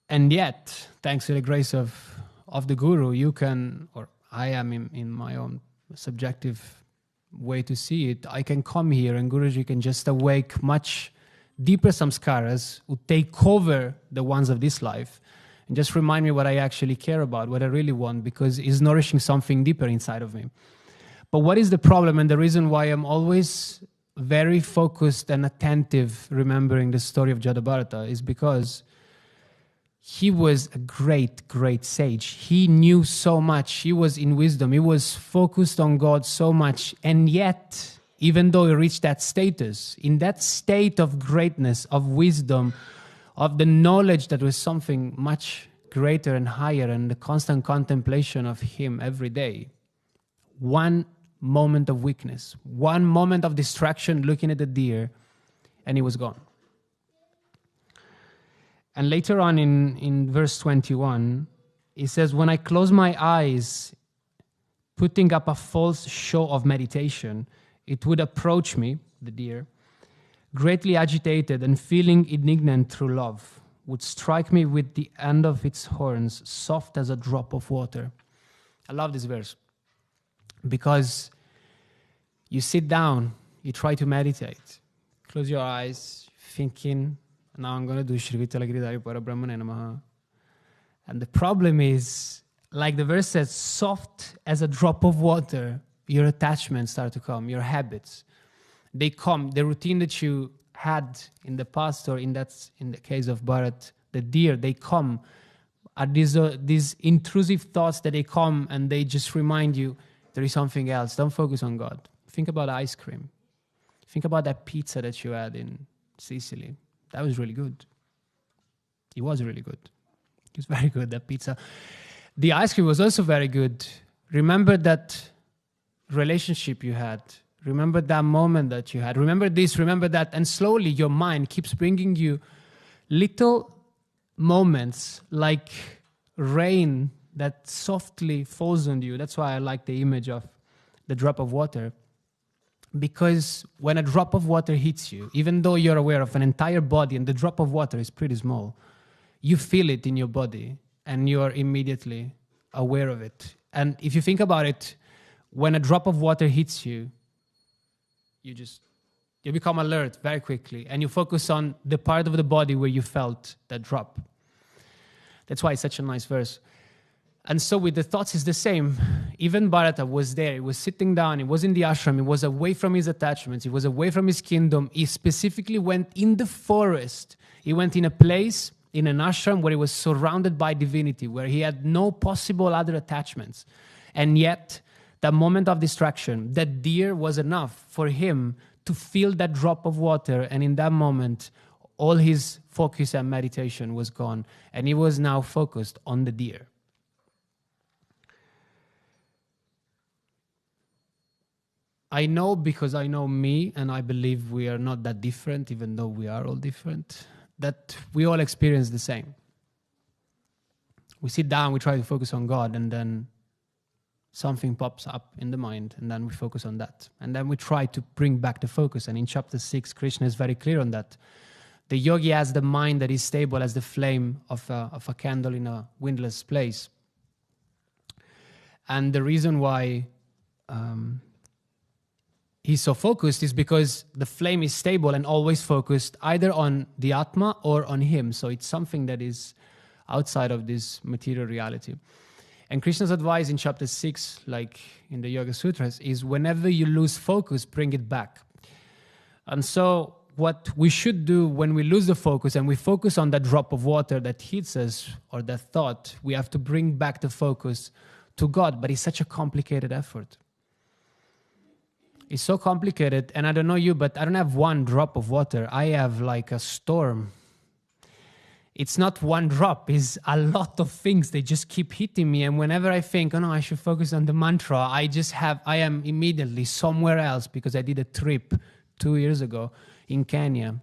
And yet, thanks to the grace of the Guru, you can, or I am in my own subjective way to see it, I can come here and Guruji can just awake much deeper samskaras who take over the ones of this life and just remind me what I actually care about, what I really want, because he's nourishing something deeper inside of me. But what is the problem, and the reason why I'm always very focused and attentive remembering the story of Jadabharata is because he was a great, great sage. He knew so much. He was in wisdom. He was focused on God so much. And yet, even though he reached that status, in that state of greatness, of wisdom, of the knowledge that was something much greater and higher, and the constant contemplation of him every day, one moment of weakness, one moment of distraction looking at the deer, and he was gone. And later on in verse 21, he says, when I close my eyes, putting up a false show of meditation, it would approach me, the deer, greatly agitated and feeling indignant through love, would strike me with the end of its horns, soft as a drop of water. I love this verse because you sit down, you try to meditate, close your eyes, thinking, now I'm going to do Shri Vittala Parabrahmane Namaha. And the problem is, like the verse says, soft as a drop of water, your attachments start to come, your habits. They come, the routine that you had in the past, or in the case of Bharat, the deer, they come. Are these intrusive thoughts that they come and they just remind you there is something else. Don't focus on God. Think about ice cream. Think about that pizza that you had in Sicily. That was really good. It was really good. It was very good, that pizza. The ice cream was also very good. Remember that relationship you had. Remember that moment that you had. Remember this, remember that. And slowly your mind keeps bringing you little moments like rain that softly falls on you. That's why I like the image of the drop of water. Because when a drop of water hits you, even though you're aware of an entire body and the drop of water is pretty small, you feel it in your body and you're immediately aware of it. And if you think about it, when a drop of water hits you, you become alert very quickly and you focus on the part of the body where you felt that drop. That's why it's such a nice verse. And so with the thoughts, it's the same. Even Bharata was there. He was sitting down. He was in the ashram. He was away from his attachments. He was away from his kingdom. He specifically went in the forest. He went in a place, in an ashram, where he was surrounded by divinity, where he had no possible other attachments. And yet, that moment of distraction, that deer was enough for him to feel that drop of water. And in that moment, all his focus and meditation was gone. And he was now focused on the deer. I know because I know me, and I believe we are not that different, even though we are all different, that we all experience the same. We sit down, we try to focus on God, and then something pops up in the mind, and then we focus on that. And then we try to bring back the focus. And in chapter 6, Krishna is very clear on that. The yogi has the mind that is stable as the flame of a candle in a windless place. And the reason why he's so focused is because the flame is stable and always focused either on the Atma or on him. So it's something that is outside of this material reality. And Krishna's advice in chapter 6, like in the Yoga Sutras, is whenever you lose focus, bring it back. And so what we should do when we lose the focus and we focus on that drop of water that hits us, or that thought, we have to bring back the focus to God. But it's such a complicated effort. It's so complicated, and I don't know you, but I don't have one drop of water. I have like a storm. It's not one drop, it's a lot of things. They just keep hitting me, and whenever I think, oh no, I should focus on the mantra, I am immediately somewhere else, because I did a trip 2 years ago in Kenya,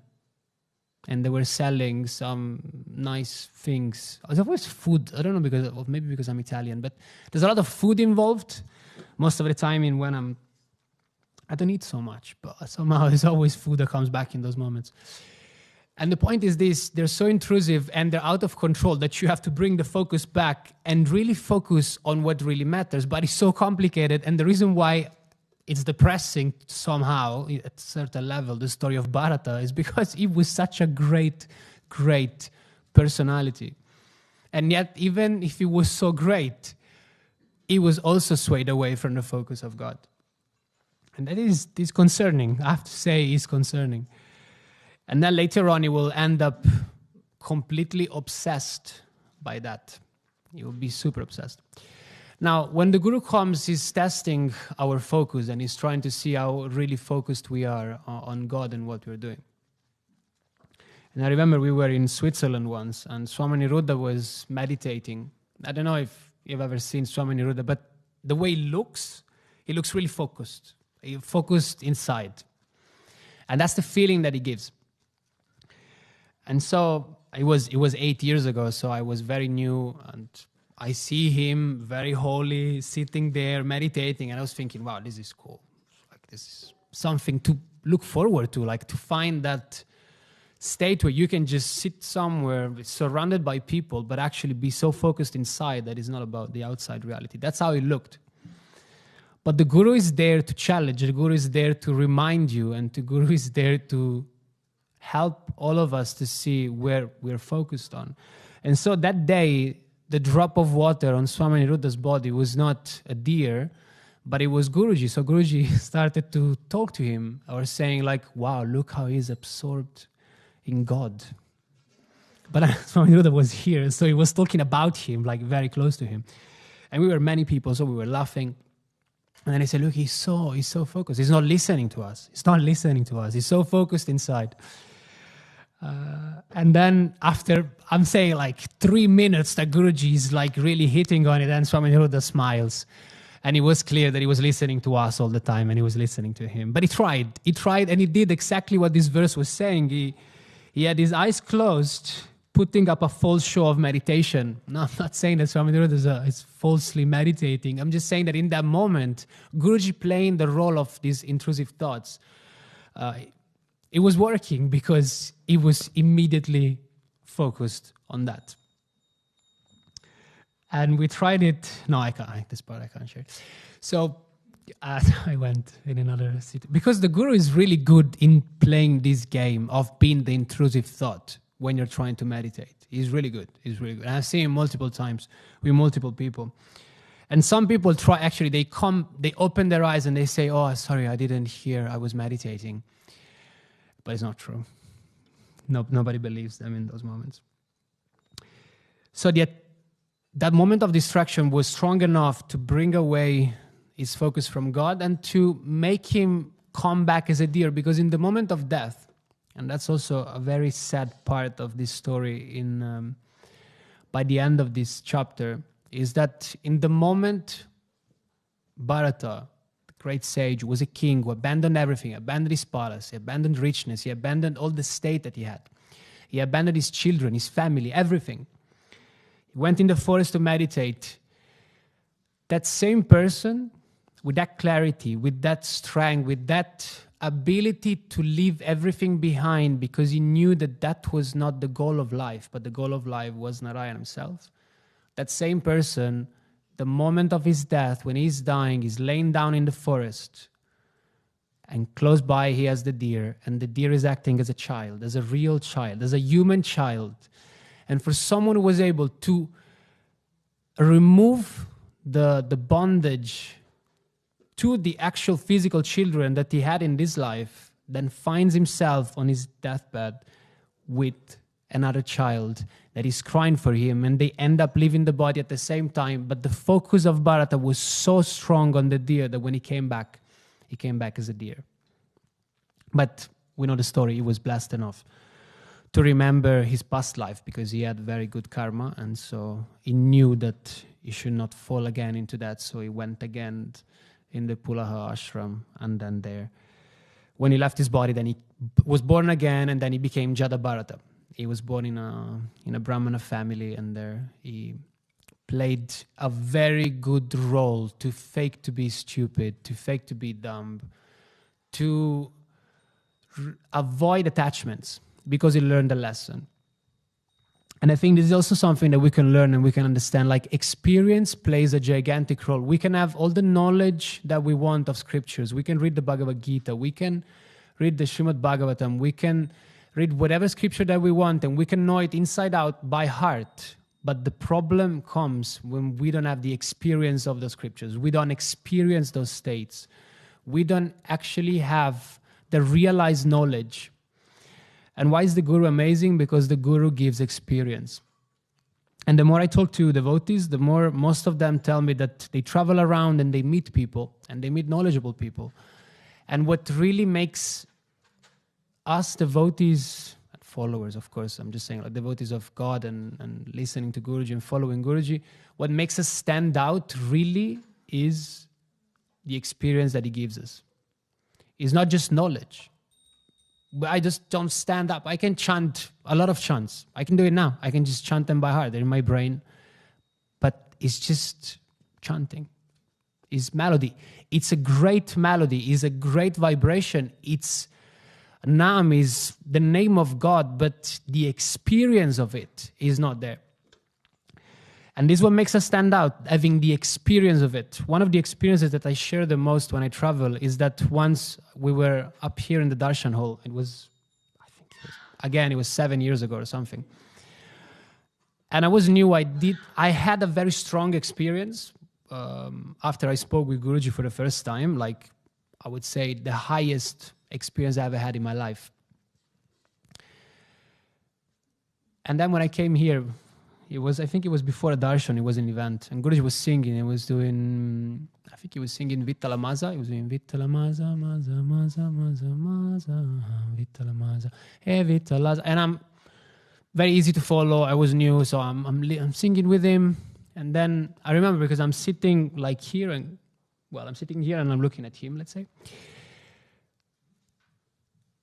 and they were selling some nice things. There's always food. I don't know, maybe because I'm Italian, but there's a lot of food involved most of the time. When I don't eat so much, but somehow there's always food that comes back in those moments. And the point is this: they're so intrusive and they're out of control that you have to bring the focus back and really focus on what really matters. But it's so complicated, and the reason why it's depressing somehow at a certain level, the story of Bharata, is because he was such a great, great personality. And yet, even if he was so great, he was also swayed away from the focus of God. And that is concerning. I have to say, it's concerning. And then later on, he will end up completely obsessed by that. You will be super obsessed. Now, when the Guru comes, he's testing our focus and he's trying to see how really focused we are on God and what we're doing. And I remember we were in Switzerland once and Swami Niruddha was meditating. I don't know if you've ever seen Swami Niruddha, but the way he looks really focused. He's focused inside. And that's the feeling that he gives. And so it was 8 years ago, so I was very new, and I see him very holy, sitting there, meditating, and I was thinking, wow, this is cool. Like, this is something to look forward to, like to find that state where you can just sit somewhere surrounded by people, but actually be so focused inside that it's not about the outside reality. That's how it looked. But the Guru is there to challenge, the Guru is there to remind you, and the Guru is there to help all of us to see where we're focused on. And so that day, the drop of water on Swami Niruddha's body was not a deer, but it was Guruji. So Guruji started to talk to him, or saying like, wow, look how he's absorbed in God. But Swami Niruddha was here, so he was talking about him, like very close to him. And we were many people, so we were laughing. And then he said, look, he's so focused. He's not listening to us. He's so focused inside. And then after, I'm saying like 3 minutes, that Guruji is like really hitting on it, and Swami Niruddha smiles. And it was clear that he was listening to us all the time, and he was listening to him. But he tried, and he did exactly what this verse was saying. He had his eyes closed, putting up a false show of meditation. No, I'm not saying that Swami Niruddha is falsely meditating. I'm just saying that in that moment, Guruji playing the role of these intrusive thoughts, it was working because he was immediately focused on that. And we tried it. No, I can't. This part I can't share. So I went in another city. Because the Guru is really good in playing this game of being the intrusive thought when you're trying to meditate. He's really good. And I've seen him multiple times with multiple people. And some people try, actually, they open their eyes and they say, oh, sorry, I didn't hear, I was meditating. But it's not true. Nobody believes them in those moments. So that moment of distraction was strong enough to bring away his focus from God and to make him come back as a deer. Because in the moment of death, and that's also a very sad part of this story by the end of this chapter, is that in the moment Bharata, great sage, was a king who abandoned everything, abandoned his palace, he abandoned richness, he abandoned all the state that he had. He abandoned his children, his family, everything. He went in the forest to meditate. That same person, with that clarity, with that strength, with that ability to leave everything behind, because he knew that that was not the goal of life, but the goal of life was Narayan himself. That same person, the moment of his death, when he's dying, he's laying down in the forest. And close by, he has the deer. And the deer is acting as a child, as a real child, as a human child. And for someone who was able to remove the bondage to the actual physical children that he had in this life, then finds himself on his deathbed with another child that is crying for him, and they end up leaving the body at the same time. But the focus of Bharata was so strong on the deer that when he came back as a deer. But we know the story. He was blessed enough to remember his past life because he had very good karma, and so he knew that he should not fall again into that. So he went again in the Pulaha ashram, and then there. When he left his body, then he was born again, and then he became Jada Bharata. He was born in a Brahmana family, and there he played a very good role to fake to be stupid, to fake to be dumb, to avoid attachments, because he learned a lesson. And I think this is also something that we can learn and we can understand. Like, experience plays a gigantic role. We can have all the knowledge that we want of scriptures. We can read the Bhagavad Gita. We can read the Srimad Bhagavatam. We can read whatever scripture that we want, and we can know it inside out by heart. But the problem comes when we don't have the experience of the scriptures. We don't experience those states. We don't actually have the realized knowledge. And why is the Guru amazing? Because the Guru gives experience. And the more I talk to devotees, the more most of them tell me that they travel around and they meet people and they meet knowledgeable people. And what really makes us devotees, and followers, of course, I'm just saying, like devotees of God and listening to Guruji and following Guruji, what makes us stand out really is the experience that he gives us. It's not just knowledge. I just don't stand up. I can chant a lot of chants. I can do it now. I can just chant them by heart. They're in my brain. But it's just chanting. It's melody. It's a great melody. It's a great vibration. It's Nam is the name of God, but the experience of it is not there. And this is what makes us stand out, having the experience of it. One of the experiences that I share the most when I travel is that once we were up here in the Darshan hall. It was 7 years ago or something. And I was new. I had a very strong experience after I spoke with Guruji for the first time. Like, I would say the highest experience I ever had in my life. And then when I came here, I think it was before a darshan, it was an event, and Guruji was singing, he was singing Vittala Maza, he was doing Vittala Maza, Maza, Maza, Maza, Maza, Vittala Maza, hey Vittala, and I'm very easy to follow, I was new, so I'm singing with him, and then I remember because I'm sitting like here, and I'm sitting here and I'm looking at him, let's say.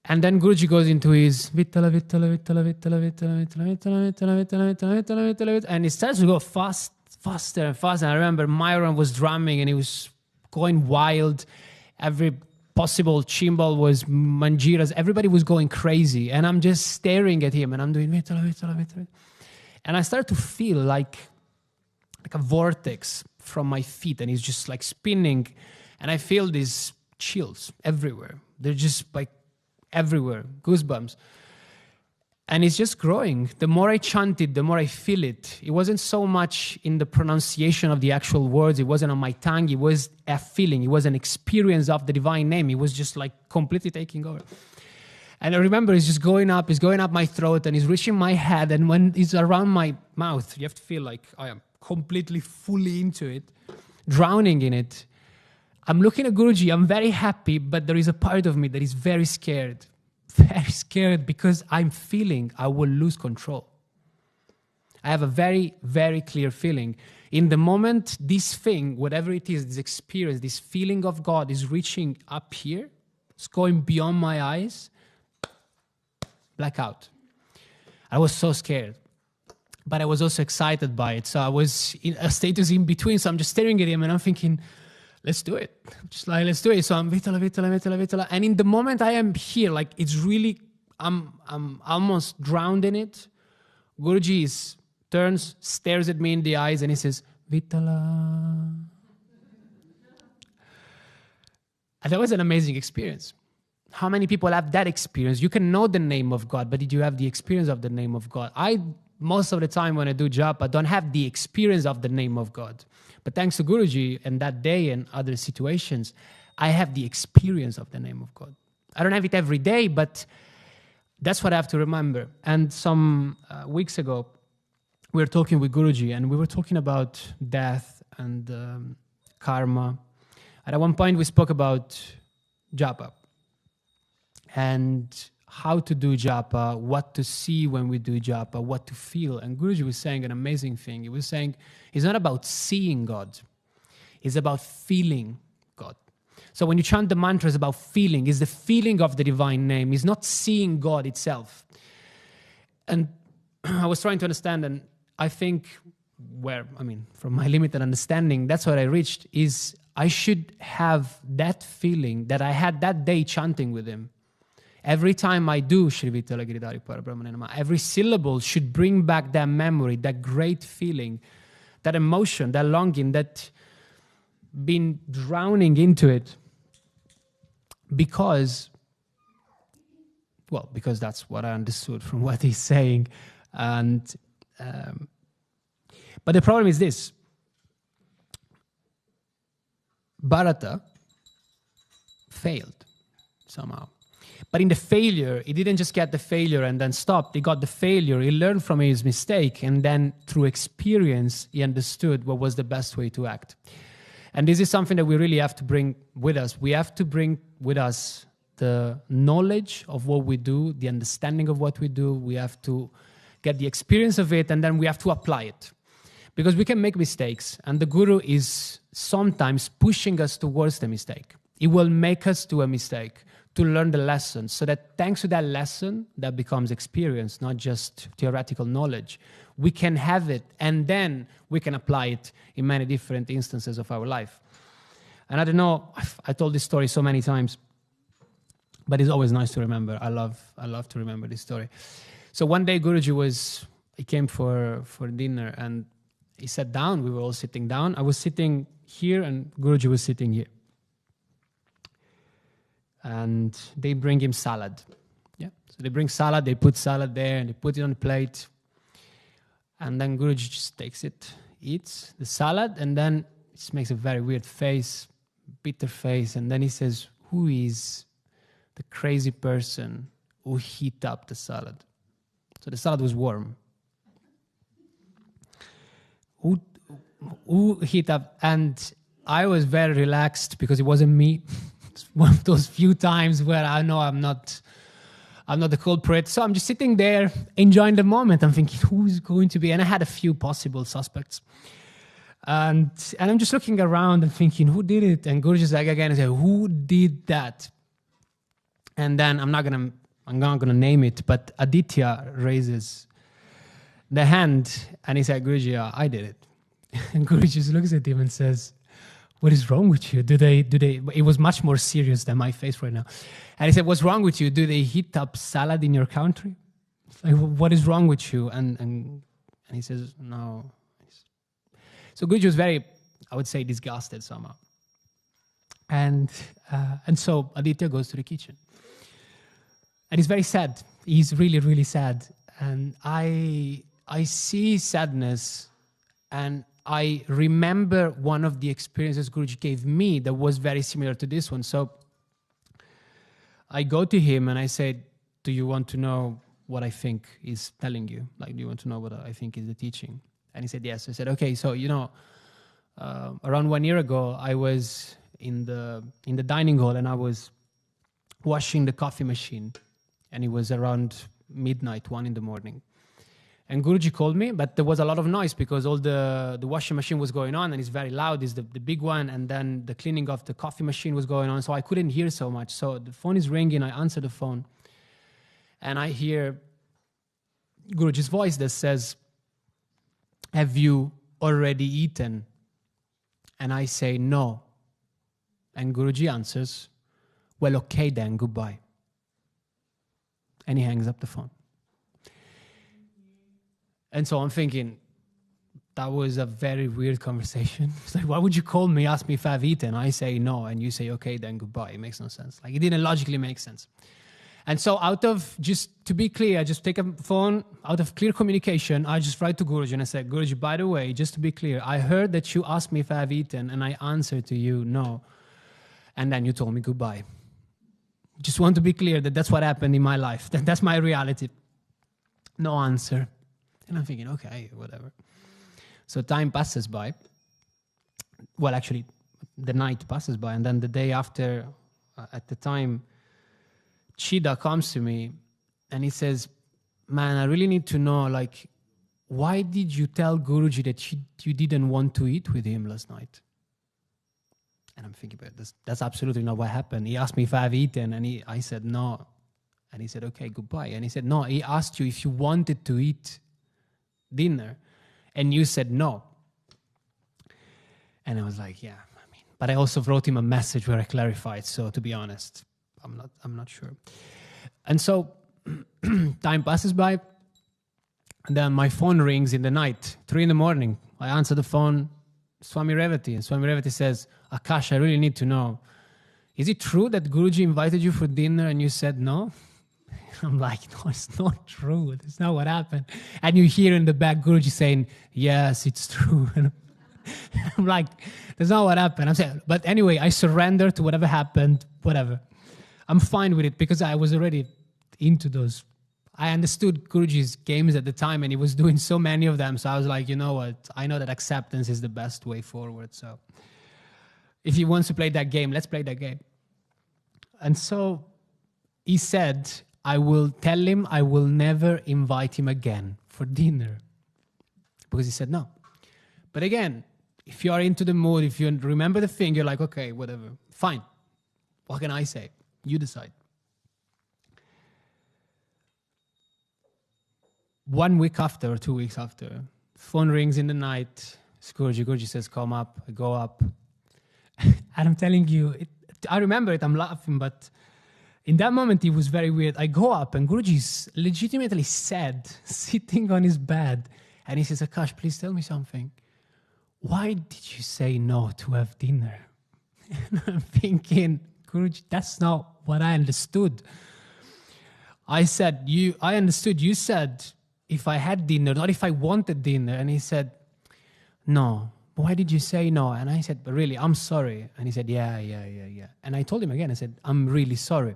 And then Guruji goes into his Vittala, Vittala, Vittala, Vittala, Vittala, Vittala, Vittala, Vittala, Vittala, Vittala, Vittala, Vittala, and it starts to go faster and faster. And I remember Myron was drumming and he was going wild. Every possible chimbal was manjiras. Everybody was going crazy. And I'm just staring at him and I'm doing Vittala, Vittala, Vittala. And I start to feel like a vortex from my feet and it's just like spinning. And I feel these chills everywhere. They're just like everywhere, goosebumps. And it's just growing. The more I chant it, the more I feel it. It wasn't so much in the pronunciation of the actual words. It wasn't on my tongue. It was a feeling. It was an experience of the divine name. It was just like completely taking over. And I remember it's just going up my throat and it's reaching my head. And when it's around my mouth, you have to feel like I am completely fully into it, drowning in it. I'm looking at Guruji, I'm very happy, but there is a part of me that is very scared because I'm feeling I will lose control. I have a very, very clear feeling. In the moment this thing, whatever it is, this experience, this feeling of God is reaching up here, it's going beyond my eyes, blackout. I was so scared, but I was also excited by it. So I was in a status in between, so I'm just staring at him and I'm thinking, let's do it. Just like, let's do it. So I'm Vittala, Vittala, Vittala, Vittala. And in the moment I am here, like it's really, I'm almost drowned in it. Guruji turns, stares at me in the eyes and he says, Vittala. And that was an amazing experience. How many people have that experience? You can know the name of God, but did you have the experience of the name of God? Most of the time when I do japa, I don't have the experience of the name of God. But thanks to Guruji and that day and other situations, I have the experience of the name of God. I don't have it every day, but that's what I have to remember. And some weeks ago, we were talking with Guruji and we were talking about death and karma. And at one point we spoke about japa and how to do japa, what to see when we do japa, what to feel. And Guruji was saying an amazing thing. He was saying, it's not about seeing God. It's about feeling God. So when you chant the mantra, it's about feeling. It's the feeling of the divine name. It's not seeing God itself. And I was trying to understand, and I think from my limited understanding, that's what I reached, is I should have that feeling that I had that day chanting with him. Every time I do Sri Vittala Giridhari Parabrahmane Namah, every syllable should bring back that memory, that great feeling, that emotion, that longing, that been drowning into it. Because that's what I understood from what he's saying. And but the problem is this. Bharata failed somehow. But in the failure, he didn't just get the failure and then stopped. He got the failure, he learned from his mistake, and then through experience, he understood what was the best way to act. And this is something that we really have to bring with us. We have to bring with us the knowledge of what we do, the understanding of what we do. We have to get the experience of it, and then we have to apply it. Because we can make mistakes, and the Guru is sometimes pushing us towards the mistake. He will make us do a mistake to learn the lesson, so that thanks to that lesson, that becomes experience, not just theoretical knowledge. We can have it, and then we can apply it in many different instances of our life. And I don't know, I told this story so many times, but it's always nice to remember. I love to remember this story. So one day Guruji he came for dinner, and he sat down. We were all sitting down. I was sitting here, and Guruji was sitting here. And they bring him salad. Yeah. So they bring salad, they put salad there, and they put it on the plate. And then Guruji just takes it, eats the salad, and then just makes a very weird face, bitter face, and then he says, "Who is the crazy person who heat up the salad?" So the salad was warm. Who heat up? And I was very relaxed because it wasn't me. It's one of those few times where I know I'm not the culprit. So I'm just sitting there enjoying the moment. I'm thinking, who's going to be? And I had a few possible suspects. And I'm just looking around and thinking, who did it? And Guruji's like again, I said, who did that? And then I'm not gonna name it, but Aditya raises the hand and he said, Guruji, I did it. And Guruji just looks at him and says, what is wrong with you? Do they, it was much more serious than my face right now. And he said, what's wrong with you? Do they heat up salad in your country? Like, what is wrong with you? And he says, no. So Guruji was very, I would say, disgusted somehow. And so Aditya goes to the kitchen. And he's very sad. He's really, really sad. And I see sadness, and I remember one of the experiences Guruji gave me that was very similar to this one. So I go to him and I said, do you want to know what I think is telling you? Like, do you want to know what I think is the teaching? And he said, yes. I said, okay, so, around 1 year ago, I was in the dining hall and I was washing the coffee machine. And it was around midnight, 1 a.m. And Guruji called me, but there was a lot of noise because all the washing machine was going on and it's very loud, it's the big one, and then the cleaning of the coffee machine was going on, so I couldn't hear so much. So the phone is ringing, I answer the phone, and I hear Guruji's voice that says, have you already eaten? And I say, no. And Guruji answers, well, okay then, goodbye. And he hangs up the phone. And so I'm thinking, that was a very weird conversation. It's like, why would you call me, ask me if I've eaten? I say no, and you say, okay, then goodbye. It makes no sense. Like, it didn't logically make sense. And so just to be clear, I just take a phone, out of clear communication, I just write to Guruji and I said, Guruji, by the way, just to be clear, I heard that you asked me if I've eaten, and I answered to you, no. And then you told me goodbye. Just want to be clear that that's what happened in my life. That's my reality. No answer. And I'm thinking, okay, whatever. So time passes by. Well, actually, the night passes by. And then the day after, at the time, Chida comes to me and he says, man, I really need to know, like, why did you tell Guruji that you didn't want to eat with him last night? And I'm thinking about this. That's absolutely not what happened. He asked me if I've eaten, and I said no. And he said, okay, goodbye. And he said, no, he asked you if you wanted to eat dinner, and you said no. And I was like, yeah, but I also wrote him a message where I clarified. So to be honest, I'm not sure. And so time passes by, and then my phone rings in the night, 3 a.m. I answer the phone, Swami Revati, and Swami Revati says, Akash, I really need to know, is it true that Guruji invited you for dinner and you said no? I'm like, no, it's not true. That's not what happened. And you hear in the back Guruji saying, yes, it's true. I'm like, that's not what happened. I'm saying, but anyway, I surrender to whatever happened, whatever. I'm fine with it because I was already into those. I understood Guruji's games at the time and he was doing so many of them. So I was like, you know what? I know that acceptance is the best way forward. So if he wants to play that game, let's play that game. And so he said, I will tell him I will never invite him again for dinner. Because he said no. But again, if you are into the mood, if you remember the thing, you're like, okay, whatever, fine. What can I say? You decide. 1 week after or 2 weeks after, phone rings in the night. Guruji says, come up. I go up. And I'm telling you, I remember it, I'm laughing, but in that moment, it was very weird. I go up and Guruji's legitimately sad, sitting on his bed. And he says, Akash, please tell me something. Why did you say no to have dinner? And I'm thinking, Guruji, that's not what I understood. I said, I understood. You said, if I had dinner, not if I wanted dinner. And he said, no. Why did you say no? And I said, but really, I'm sorry. And he said, yeah. And I told him again, I said, I'm really sorry.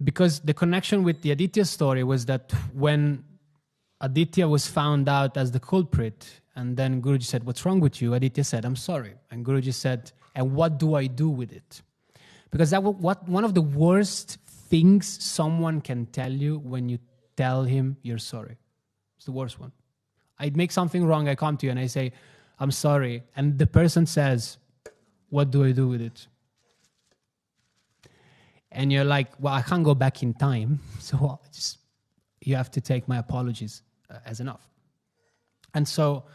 Because the connection with the Aditya story was that when Aditya was found out as the culprit, and then Guruji said, what's wrong with you? Aditya said, I'm sorry. And Guruji said, and what do I do with it? Because that was one of the worst things someone can tell you when you tell him you're sorry. It's the worst one. I'd make something wrong, I come to you and I say, I'm sorry. And the person says, what do I do with it? And you're like, well, I can't go back in time. So you have to take my apologies as enough. And so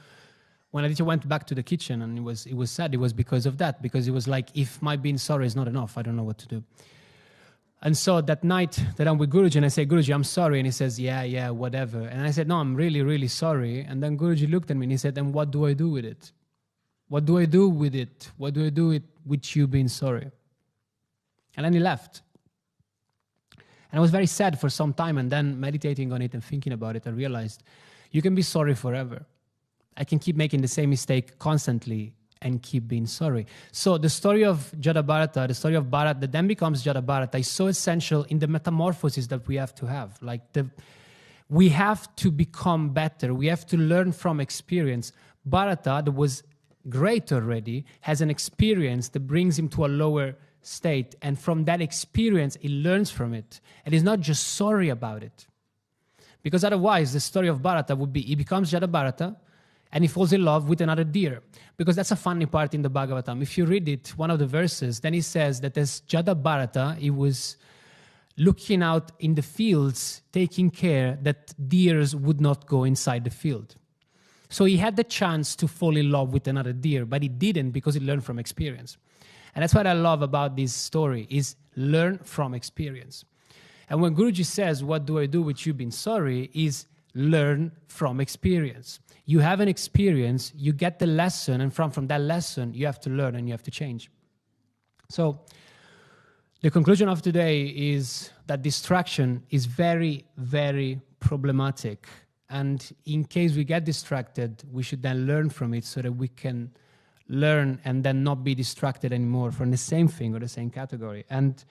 when Aditya went back to the kitchen and it was sad, it was because of that. Because it was like, if my being sorry is not enough, I don't know what to do. And so that night that I'm with Guruji and I say, Guruji, I'm sorry. And he says, yeah, whatever. And I said, no, I'm really, really sorry. And then Guruji looked at me and he said, and what do I do with it? What do I do with it? What do I do with you being sorry? And then he left. And I was very sad for some time. And then meditating on it and thinking about it, I realized you can be sorry forever. I can keep making the same mistake constantly and keep being sorry. So the story of Jadabharata, the story of Bharat that then becomes Jadabharata is so essential in the metamorphosis that we have to have. We have to become better. We have to learn from experience. Bharata, that was great already, has an experience that brings him to a lower state. And from that experience, he learns from it. And he's not just sorry about it. Because otherwise, the story of Bharata would be, he becomes Jadabharata, and he falls in love with another deer. Because that's a funny part in the Bhagavatam. If you read it, one of the verses, then he says that as Jadabharata, he was looking out in the fields, taking care that deers would not go inside the field. So he had the chance to fall in love with another deer, but he didn't because he learned from experience. And that's what I love about this story, is learn from experience. And when Guruji says, what do I do with you being sorry, is learn from experience. You have an experience, you get the lesson, and from that lesson, you have to learn and you have to change. So the conclusion of today is that distraction is very, very problematic. And in case we get distracted, we should then learn from it so that we can learn and then not be distracted anymore from the same thing or the same category. And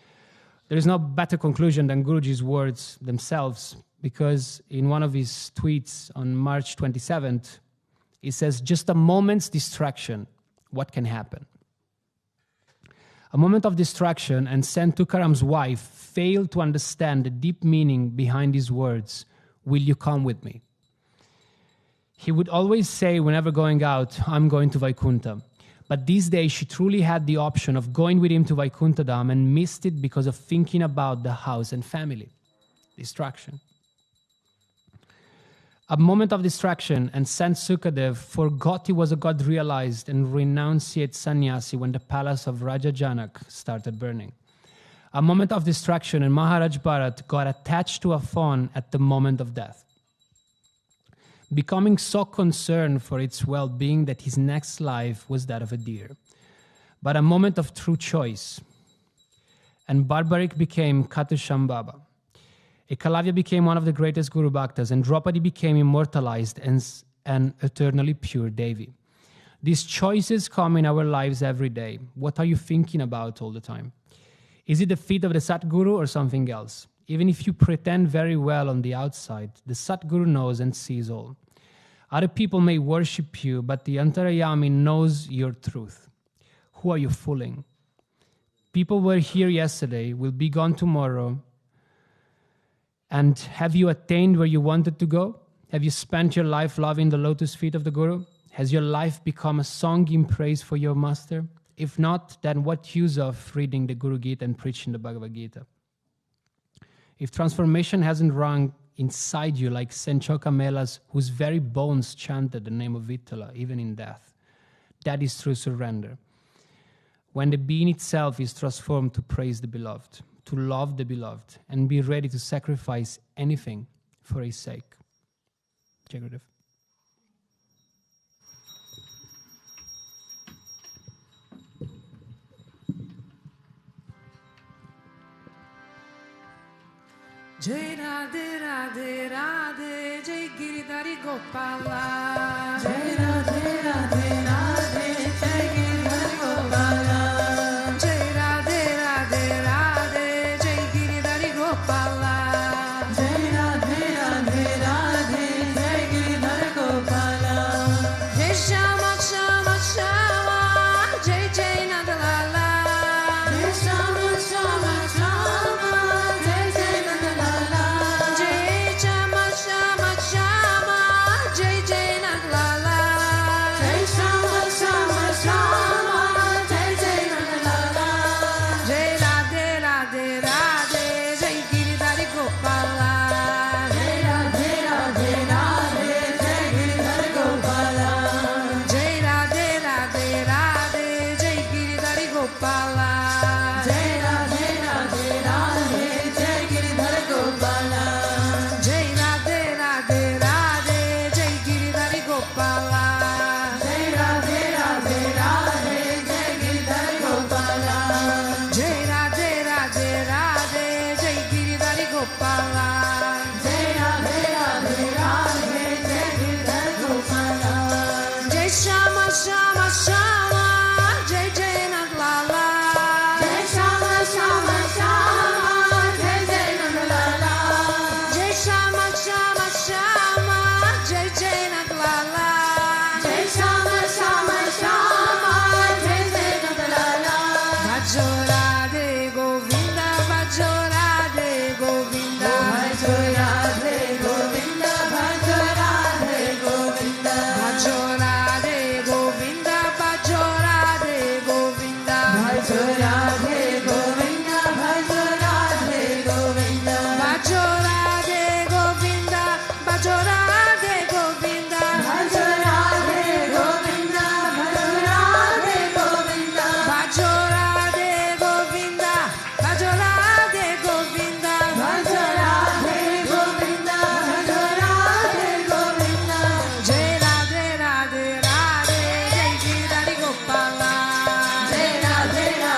there is no better conclusion than Guruji's words themselves, because in one of his tweets on March 27th, he says, just a moment's distraction, what can happen? A moment of distraction, and Sant Tukaram's wife failed to understand the deep meaning behind his words, will you come with me? He would always say whenever going out, I'm going to Vaikuntha. But these days she truly had the option of going with him to Vaikuntha Dham and missed it because of thinking about the house and family. Distraction. A moment of distraction, and Sant Sukadev forgot he was a god realized and renunciate sannyasi when the palace of Raja Janak started burning. A moment of distraction, and Maharaj Bharat got attached to a fawn at the moment of death, becoming so concerned for its well-being that his next life was that of a deer. But a moment of true choice, and Barbaric became Katushambhava. Ekalavya became one of the greatest Guru Bhaktas, and Draupadi became immortalized as an eternally pure Devi. These choices come in our lives every day. What are you thinking about all the time? Is it the feet of the Satguru or something else? Even if you pretend very well on the outside, the Satguru knows and sees all. Other people may worship you, but the Antarayami knows your truth. Who are you fooling? People were here yesterday, will be gone tomorrow. And have you attained where you wanted to go? Have you spent your life loving the lotus feet of the Guru? Has your life become a song in praise for your master? If not, then what use of reading the Guru Gita and preaching the Bhagavad Gita? If transformation hasn't rung inside you like Senchoka Melas, whose very bones chanted the name of Vittala, even in death, that is true surrender. When the being itself is transformed to praise the beloved, to love the beloved, and be ready to sacrifice anything for his sake. Jai Gurudev. Jai Radhe Radhe Radhe Jai Giridhari Gopala Jai Radhe Radhe Radhe Jai Giridhari Gopala Jai Radhe Radhe Radhe Jai Giridhari Gopala Jai Radhe Radhe Radhe Jai Giridhari Gopala Jai Shama Shama Shama Jai Jai Nandalala Jai Shama Shama Shama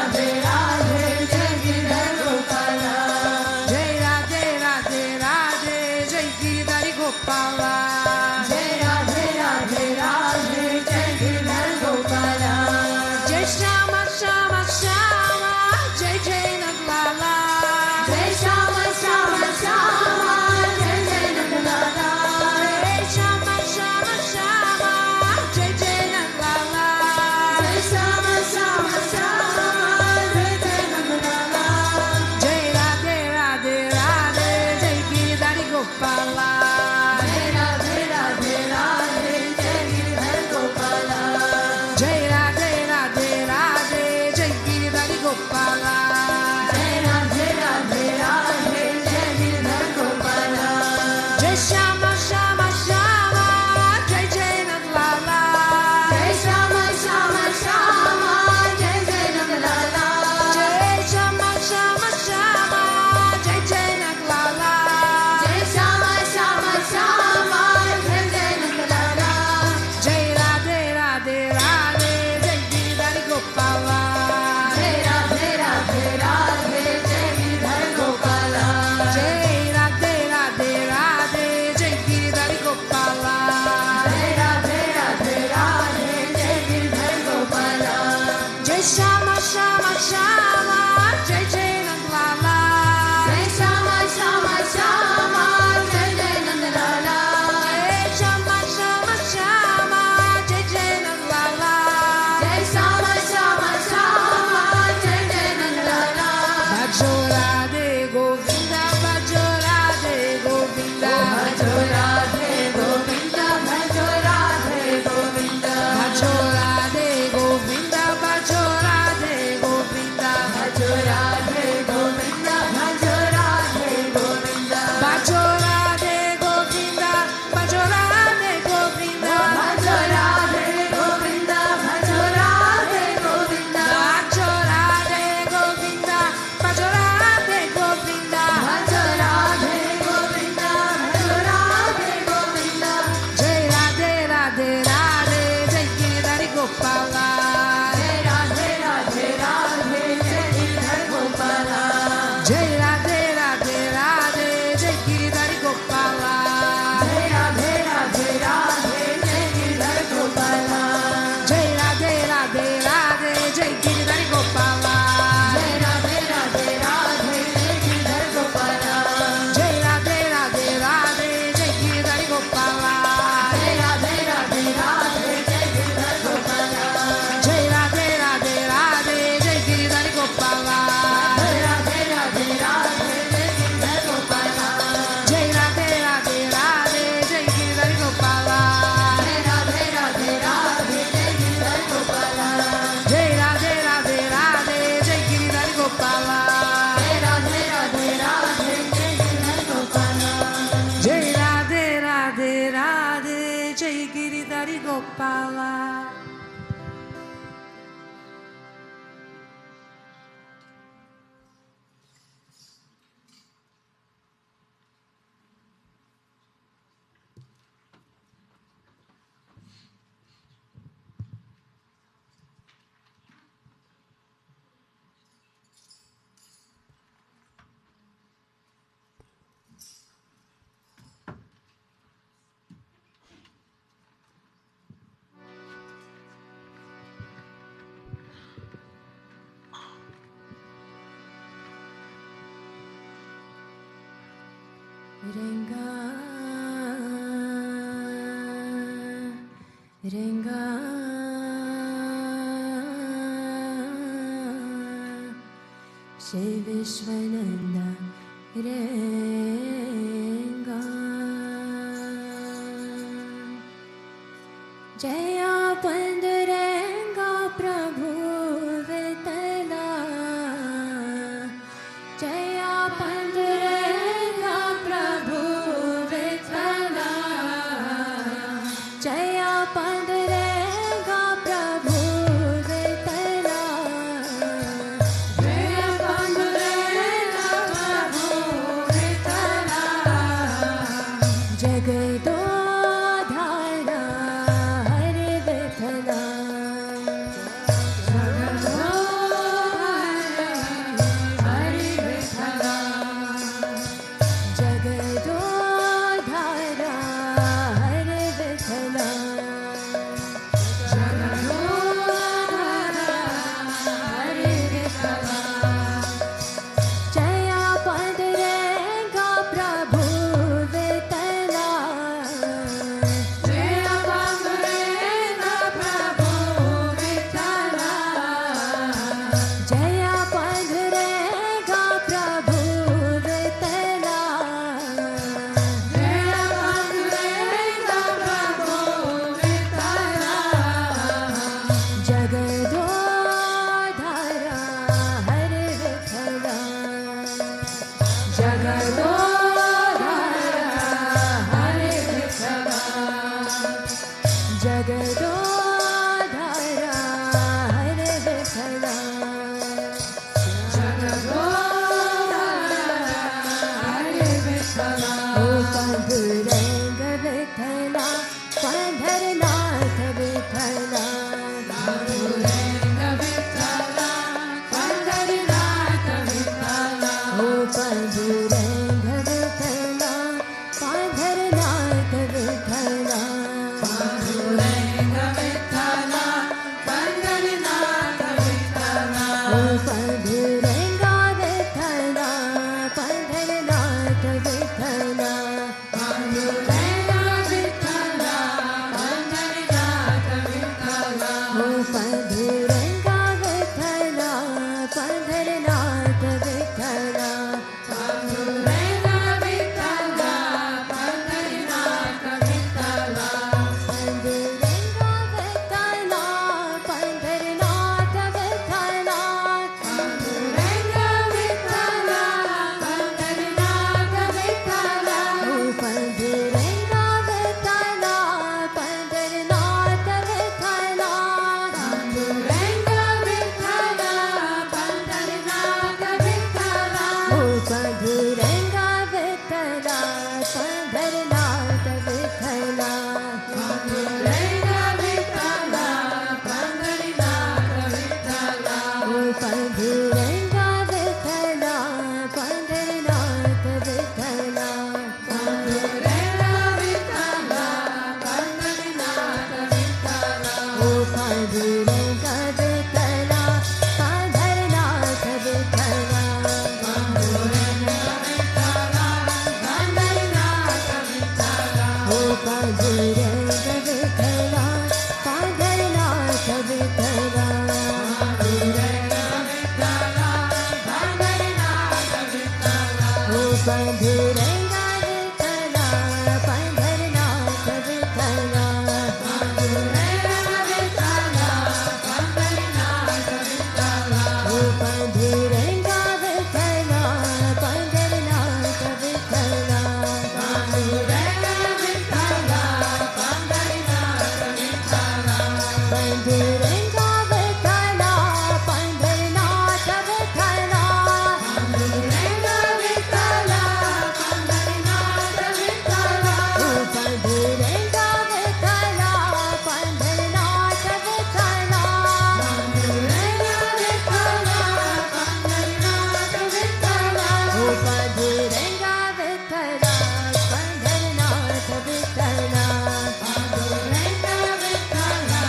Radhe Jai Radhe Radhe Radhe, Jai Giridhari Gopala. Jai Radhe Radhe Radhe, Jai Giridhari Gopala. Jai Radhe Radhe Radhe, Jai Giridhari Gopala. Jai Radhe Radhe Radhe, Jai Giridhari Gopala. Jai Radhe Radhe Radhe, Jai Giridhari Gopala. Jai Radhe Radhe Radhe, Jai Giridhari Gopala. Jai Radhe Radhe Radhe, Jai Giridhari Gopala. Jai Radhe Radhe Radhe, Jai Giridhari Gopala. Jai Radhe Radhe Radhe, Jai Giridhari Gopala. Jai Radhe Radhe Radhe, Jai Giridhari Gopala. Jai Radhe Radhe Radhe, Jai Giridhari Gopala. Jai Radhe Radhe Radhe, Jai Giridhari Gopala. Jai Radhe Radhe Radhe, Jai Giridhari Gopala. Renga, Renga, Sri Vishwananda, Renga, Jaya Pandurenga Prabhu Vitala, Jaya Pandurenga Prabhu Vitala, Jaya Pandurenga Prabhu Vitala, Jaya Pandurenga Prabhu Vitala, Jagadodhara Hare Vitala, Jagadodhara Hare Vitala, Jagadodhara Hare Vitala, Jaya Pandurenga Prabhu Vitala, Jaya Pandurenga Prabhu Vitala, Jaya Pandurenga Prabhu Vitala, Jaya Pandurenga Prabhu Vitala, Jagadodhara Hare Vitala, Jagadodhara Hare Vitala, Jagadodhara Hare Vitala, Jagadodhara Hare Vitala. O Panduranga Vitala, Pandharnath Vitala, Panduranga Vitala, Pandharnath Vitala. O Panduranga Vitala, Pandharnath Vitala, Panduranga Vitala, Pandharnath Vitala. O Panduranga Vitala, Pandharnath Vitala, Panduranga Vitala, Pandharnath Vitala. O Panduranga Vitala, Pandharnath Vitala, Panduranga Vitala, Pandharnath Vitala, Panduranga Vitala, Pandharnath Vitala, Panduranga Vitala, Pandharnath Vitala. O Panduranga Vitala, Pandharnath Vitala, Panduranga Vitala, Pandharnath Panduranga Vitthala Pandharnath Vitthala Panduranga Vitthala Pandharnath Vitthala ओ पांडुरंगा विठ्ठला पंढरनाथ विठ्ठला पांडुरंगा विठ्ठला पंढरनाथ विठ्ठला पांडुरंगा विठ्ठला पंढरनाथ विठ्ठला पांडुरंगा विठ्ठला पंढरनाथ विठ्ठला ओ पांडुरंगा विठ्ठला पंढरनाथ विठ्ठला पांडुरंगा विठ्ठला पंढरनाथ विठ्ठला ओ पांडुरंगा विठ्ठला पंढरनाथ विठ्ठला पांडुरंगा विठ्ठला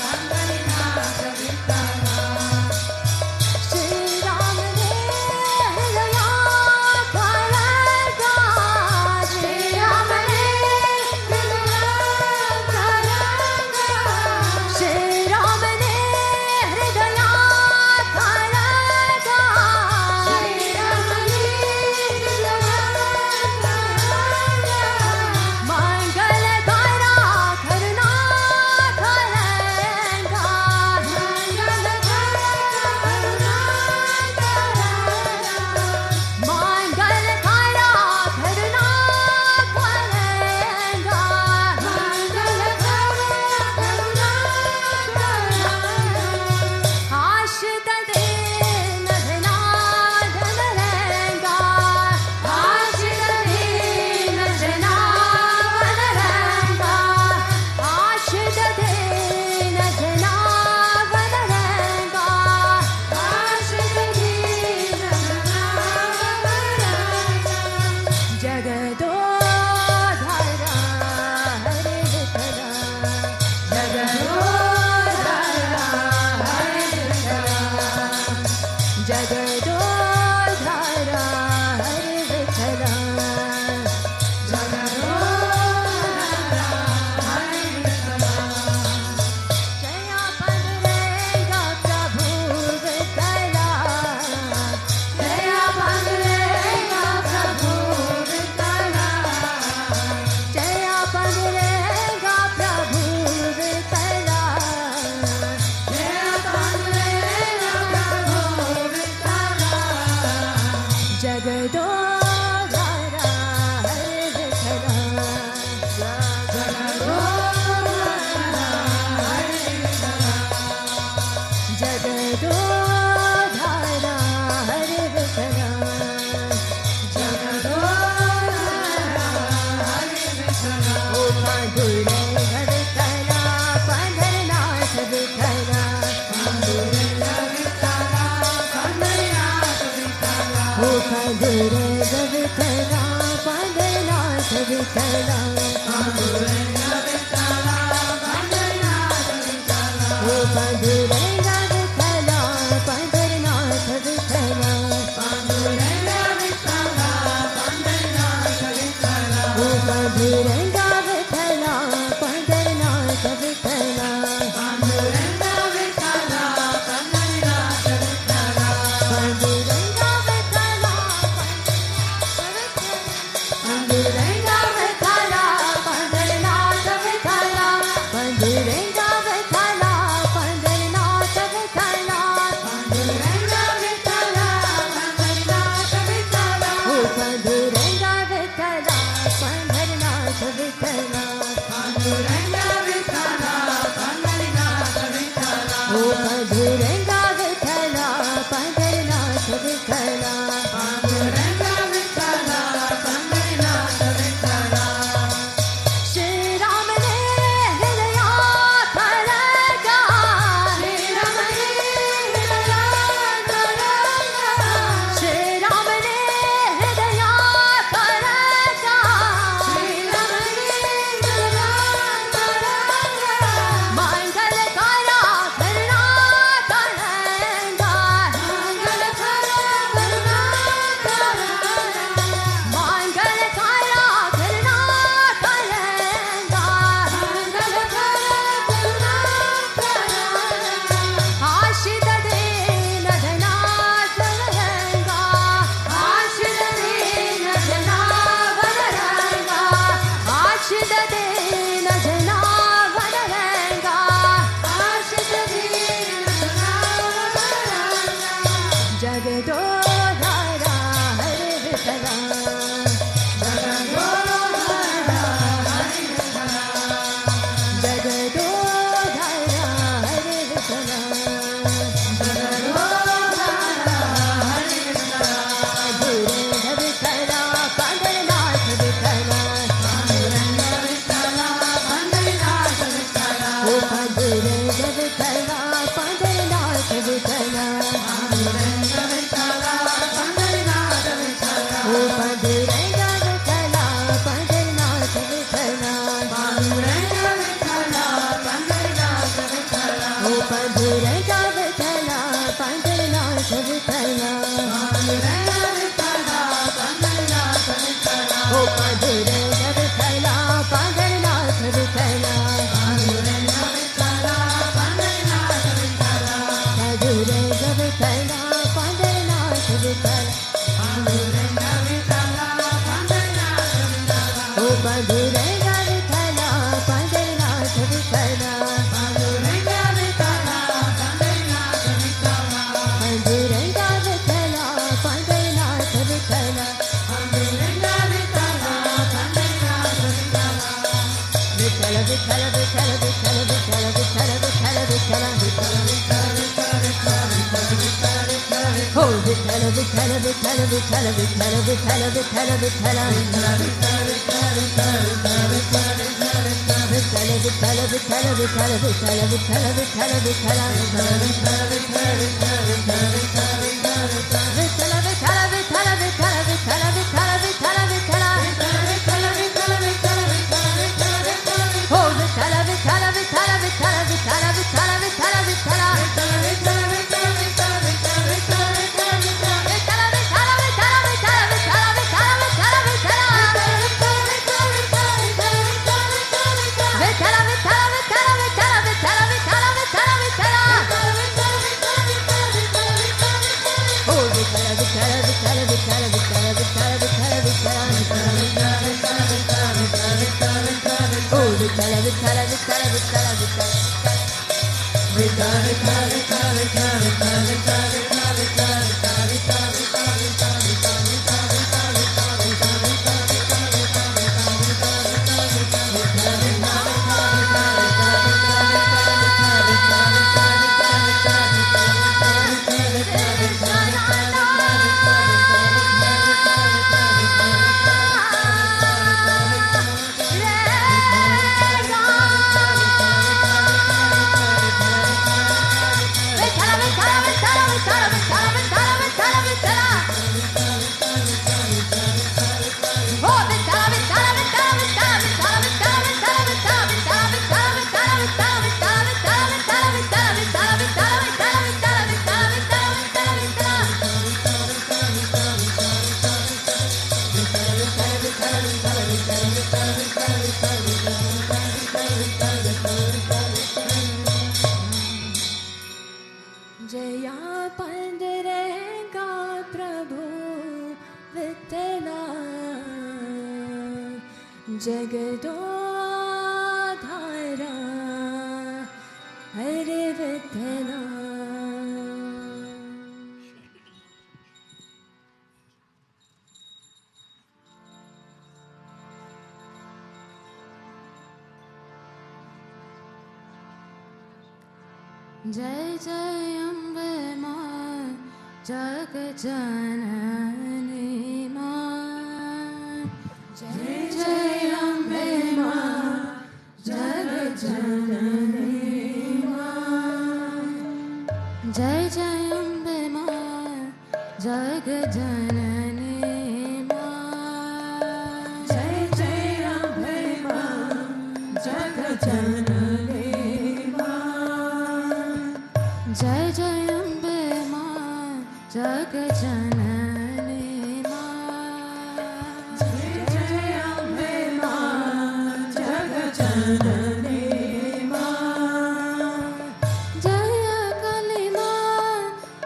पंढरनाथ विठ्ठला श्री राम ने हृदया धरगा श्री राम ने हृदया धरगा श्री राम ने हृदया धरगा श्री राम ने हृदया धरगा मंगल धारा करुणा धरगा मंगल धारा करुणा धरगा मंगल धारा करुणा धरगा मंगल धारा करुणा धरगा आशित दीन जनार्दन रहेगा आशित दीन जनार्दन रहेगा आशित दीन जनार्दन रहेगा आशित दीन जनार्दन रहेगा जगदो धारा हरे विठ्ठला जगदो धारा हरे विठ्ठला जगदो धारा हरे विठ्ठला जगदो धारा हरे विठ्ठला जया पांडुरंगा प्रभु विठ्ठला जया पांडुरंगा प्रभु विठ्ठला जया पांडुरंगा प्रभु विठ्ठला जया पांडुरंगा प्रभु विठ्ठला जगदो धारा हरे विठ्ठला जगदो धारा हरे विठ्ठला जगदो धारा हरे विठ्ठला जगदो धारा हरे विठ्ठला ओ पांडुरंगा विठ्ठला पंढरनाथ विठ्ठला पांडुरंगा विठ्ठला पंढरनाथ विठ्ठला ओ पांडुरंगा विठ्ठला पंढरनाथ विठ्ठला पांडुरंगा विठ्ठला पंढरनाथ विठ्ठला ओ पांडुरंगा विठ्ठला पंढरनाथ विठ्ठला पांडुरंगा विठ्ठला पंढरनाथ विठ्ठला ओ पांडुरंगा विठ्ठला पंढरनाथ विठ्ठला पांडुरंगा विठ्ठला पंढरनाथ विठ्ठला पांडुरंगा विठ्ठला पांडुरंगा विठ्ठला पंढरनाथ विठ्ठला पांडुरंगा विठ्ठला पंढरनाथ विठ्ठला पांडुरंगा विठ्ठला पंढरनाथ विठ्ठला ओ पांडुरंगा विठ्ठला पंढरनाथ विठ्ठला पांडुरंगा विठ्ठला पंढरनाथ विठ्ठला ओ पांडुरंगा विठ्ठला पंढरनाथ विठ्ठला पांडुरंगा विठ्ठला पंढरनाथ विठ्ठला श्री राम ने हृदया धरगा श्री राम ने हृदया धरगा श्री राम ने हृदया धरगा श्री राम ने Panduranga Vithala, Pandarnath Vithala, Panduranga Vithala, Pandarnath Vithala, Oh Panduranga Vithala, Pandarnath Vithala, Panduranga Vithala, Pandarnath Vithala, Oh Panduranga Vithala, Pandarnath Vithala, Panduranga Vithala, Pandarnath Vithala, Panduranga Vithala, Pandarnath Vithala, Panduranga Vithala, Pandarnath Vithala, Oh Panduranga Vithala, Pandarnath Vithala, Panduranga Vithala, Pandarnath Vithala, Panduranga Vithala, Pandarnath Vithala, Panduranga Vithala, Pandarnath Vithala, Vithala Vithala Vithala Vithala Vithala Vithala Vithala Vithala Vithala Oh Vithala Vithala Vithala Vithala Vithala Vithala Vithala Vithala Vithala Vithala Vithala Vithala Vithala Vithala Vithala Vithala Oh Vithala Vithala Vithala Vithala Vithala Vithala Vithala Vithala Jaya Panduranga Prabhu Vithala Jagadodhara Hare Vithala Jai Jai Ambe Ma Jagajanani Ma Jai Jai Ambe Ma Jagajanani Ma Jai Jai Ambe Ma Jagajanani Ma Jai Jai Ambe Ma Jagajanani Jai Jai Ambe Ma Jagajanani Ma Jai Jai Ambe Ma Jagajanani Ma Jaya Kali Ma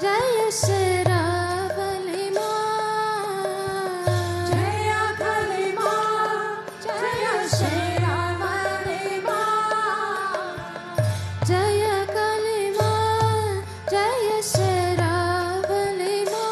Jaya Shiravali Ma Jaya Kali Ma Jaya Shiravali Ma Jaya Kali Ma Jaya Shiravali Ma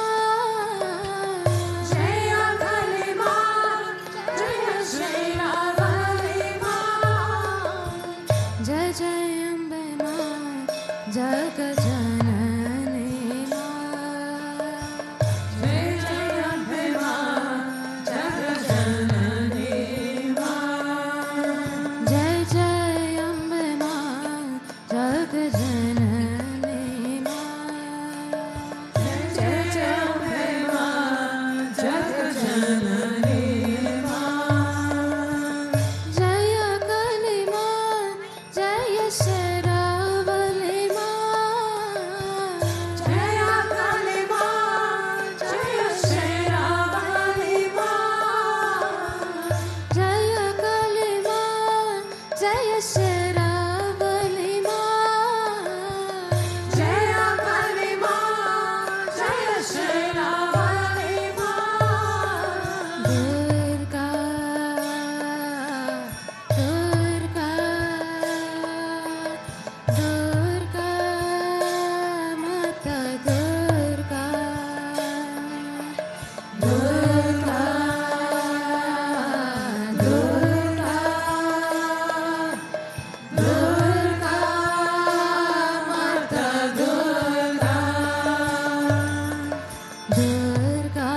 Durga,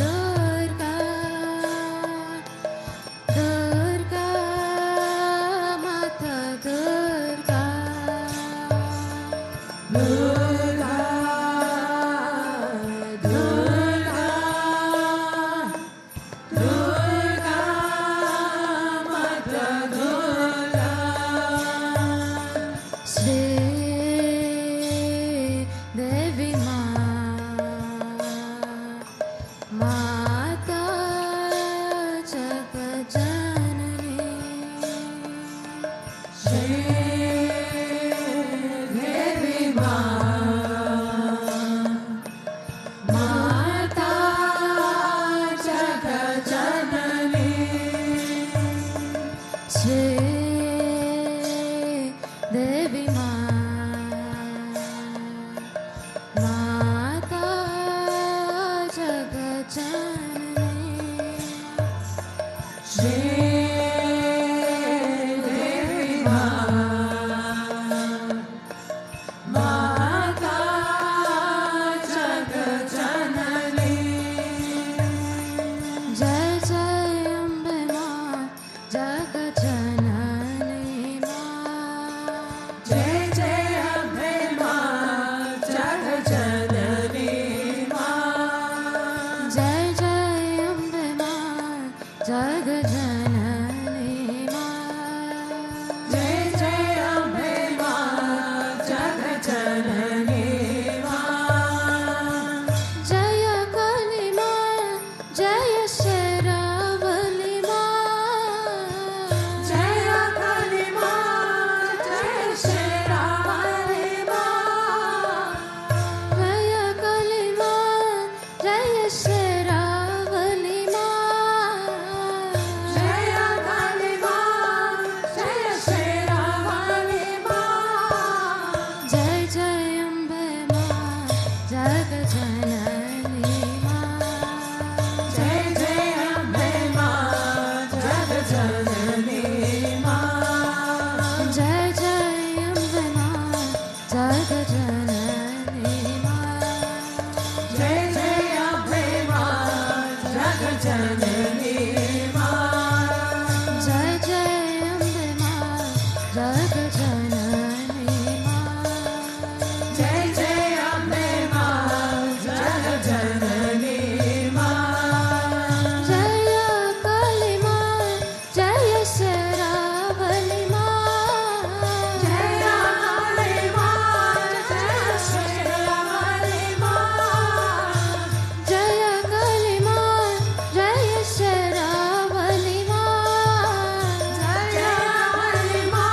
Durga, Durga, Mata Durga, Durga, Durga, Durga, Mata Durga, Sri Devi Ma, Mata Jagat Janani, Sri Devi Ma, Mata Jagat Janani, Sri Devi Ma, Mata Jagat Janani, Sri Devi Ma, Mata Jagat Janani. Jai Jai Ambe Ma, Jagat Janani Ma. Jai Jai Ambe Ma, Jagat Janani Ma. Jai Jai Ambe Ma, Jagat Janani Ma. Jai Jai Ambe Ma, Jagat Janani Ma. Jaya Kali Ma, Jaya Sheravali Ma. Jaya Kali Ma, Jaya Sheravali Ma. Jaya Kali Ma, Jaya Sheravali Ma. Jaya Kali Ma, Jaya Sheravali Ma. Jai Jai Ambe Ma, Jagat Janani Ma. Jai Jai Ambe Ma, Jagat Janani Ma. Jai Jai Ambe Ma, Jagat Janani Ma. Jai Jai Ambe Ma, Jagat Janani Ma. Jai Jai Ambe Ma, Jagat Janani Ma. Jai Jai Ambe Ma, Jagat Janani Ma. Jaya Kali Ma, Jaya Sheravali Ma. Jaya Kali Ma, Jaya Sheravali Ma. Jaya Kali Ma, Jaya Sheravali Ma. Jaya Kali Ma,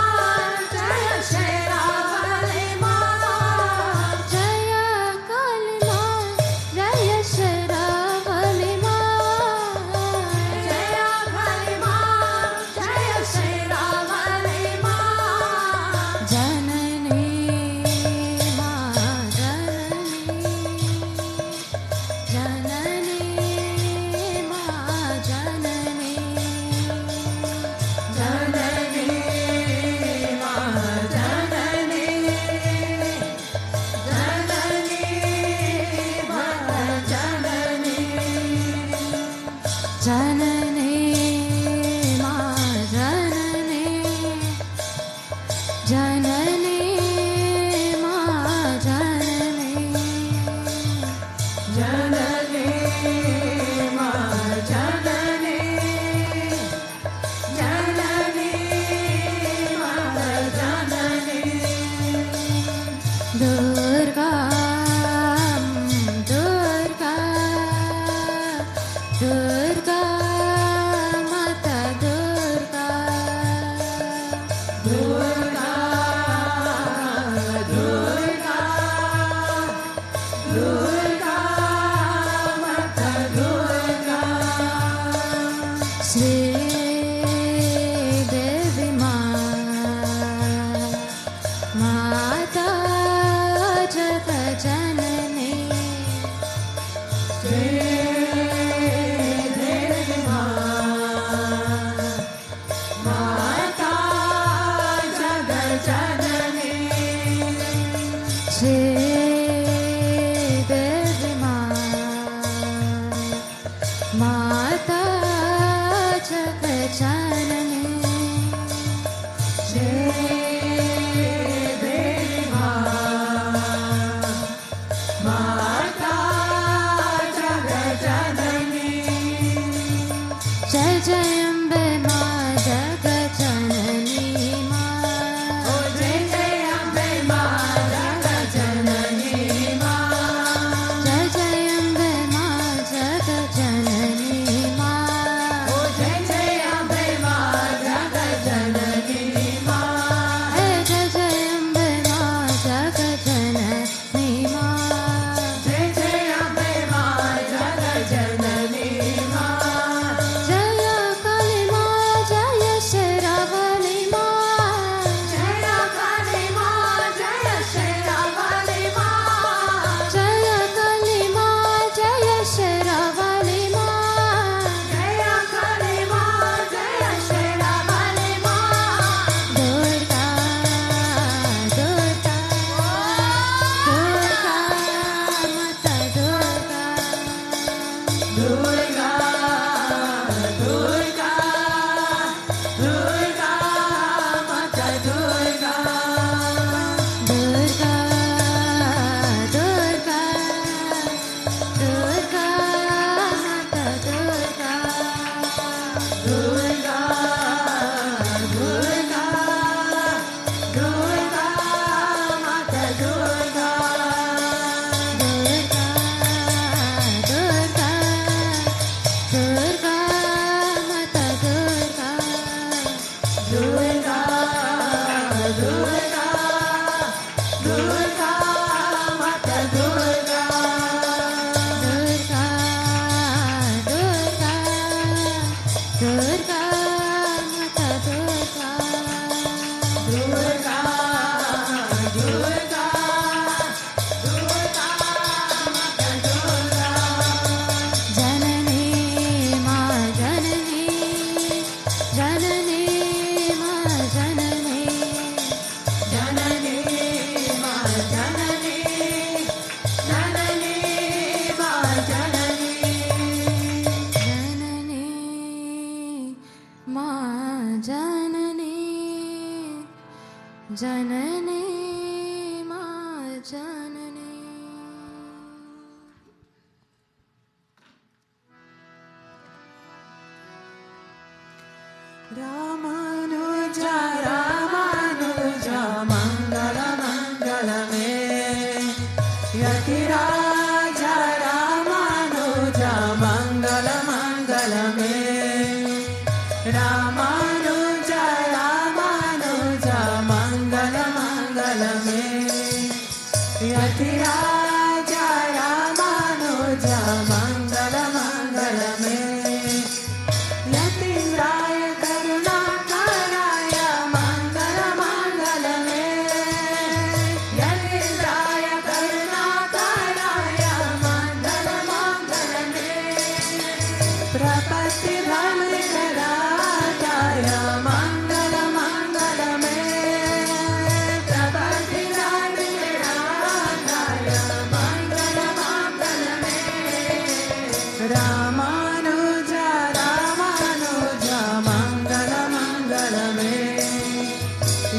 Jaya Sheravali Ma. Jaya Kali Ma, Jaya Sheravali Ma. Jaya Kali Ma, Jaya Sheravali Ma. Janani Ma, Janani, Janani Ma, Janani, Janani Ma, Janani, Janani Ma, Janani, Janani Ma, Janani, Janani Ma, Janani, Janani Ma, Janani, Janani Ma, Janani. Durga, Durga, Durga, Mata Durga, Durga, Durga, Durga, Mata Durga. Sri Devi Ma, Mata Jagat Janani. Sri Devi Ma, Mata Jagat Janani. Sri Ramanuja Ramanuja Mangala Mangala me Yatiraja Ramanuja Mangala Mangala me Ramanuja Ramanuja Mangala Mangala me Yatiraja Ramanuja Mangala Mangala me Yatiraya Karunakaraya Mangala Mangala me Yatiraya Karunakaraya Mangala Mangala me Prapatti Dhammikaraya Mangala Mangala me Prapatti Dhammikaraya Mangala Mangala me Ramanuja Ramanuja Mangala Mangala me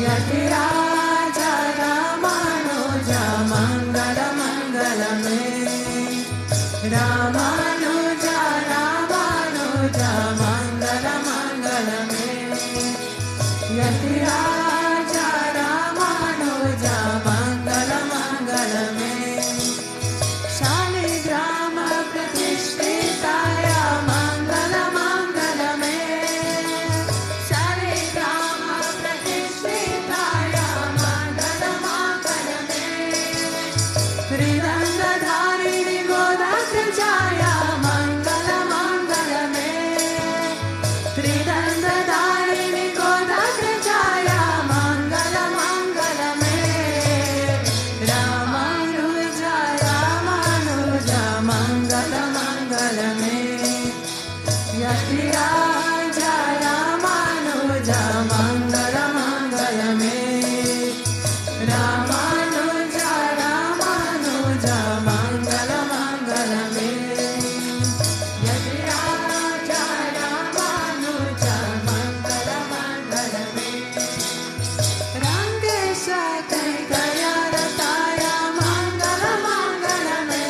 Yatiraja Ramanuja Mangala Mangala me Ramanuja Ramanuja Mangala Mangala me Yatiraja Ramanuja Mangala Mangala me Shaligrama Pratishtitaya Mangala Mangala me Shaligrama Pratishtitaya Mangala Mangala me Tridandadharini Godakrajaya Mangala Mangala me Tridandadharini Godakrajaya Mangala Mangala me Ramanuja Ramanuja Mangala Mangala me Yatiraja Ramanuja Mangala Mangala me Ramanuja Ramanuja Mangala Mangala me Yatiraja Ramanuja Mangala Mangala me Rangesa Kaigayarataya Mangala Mangala me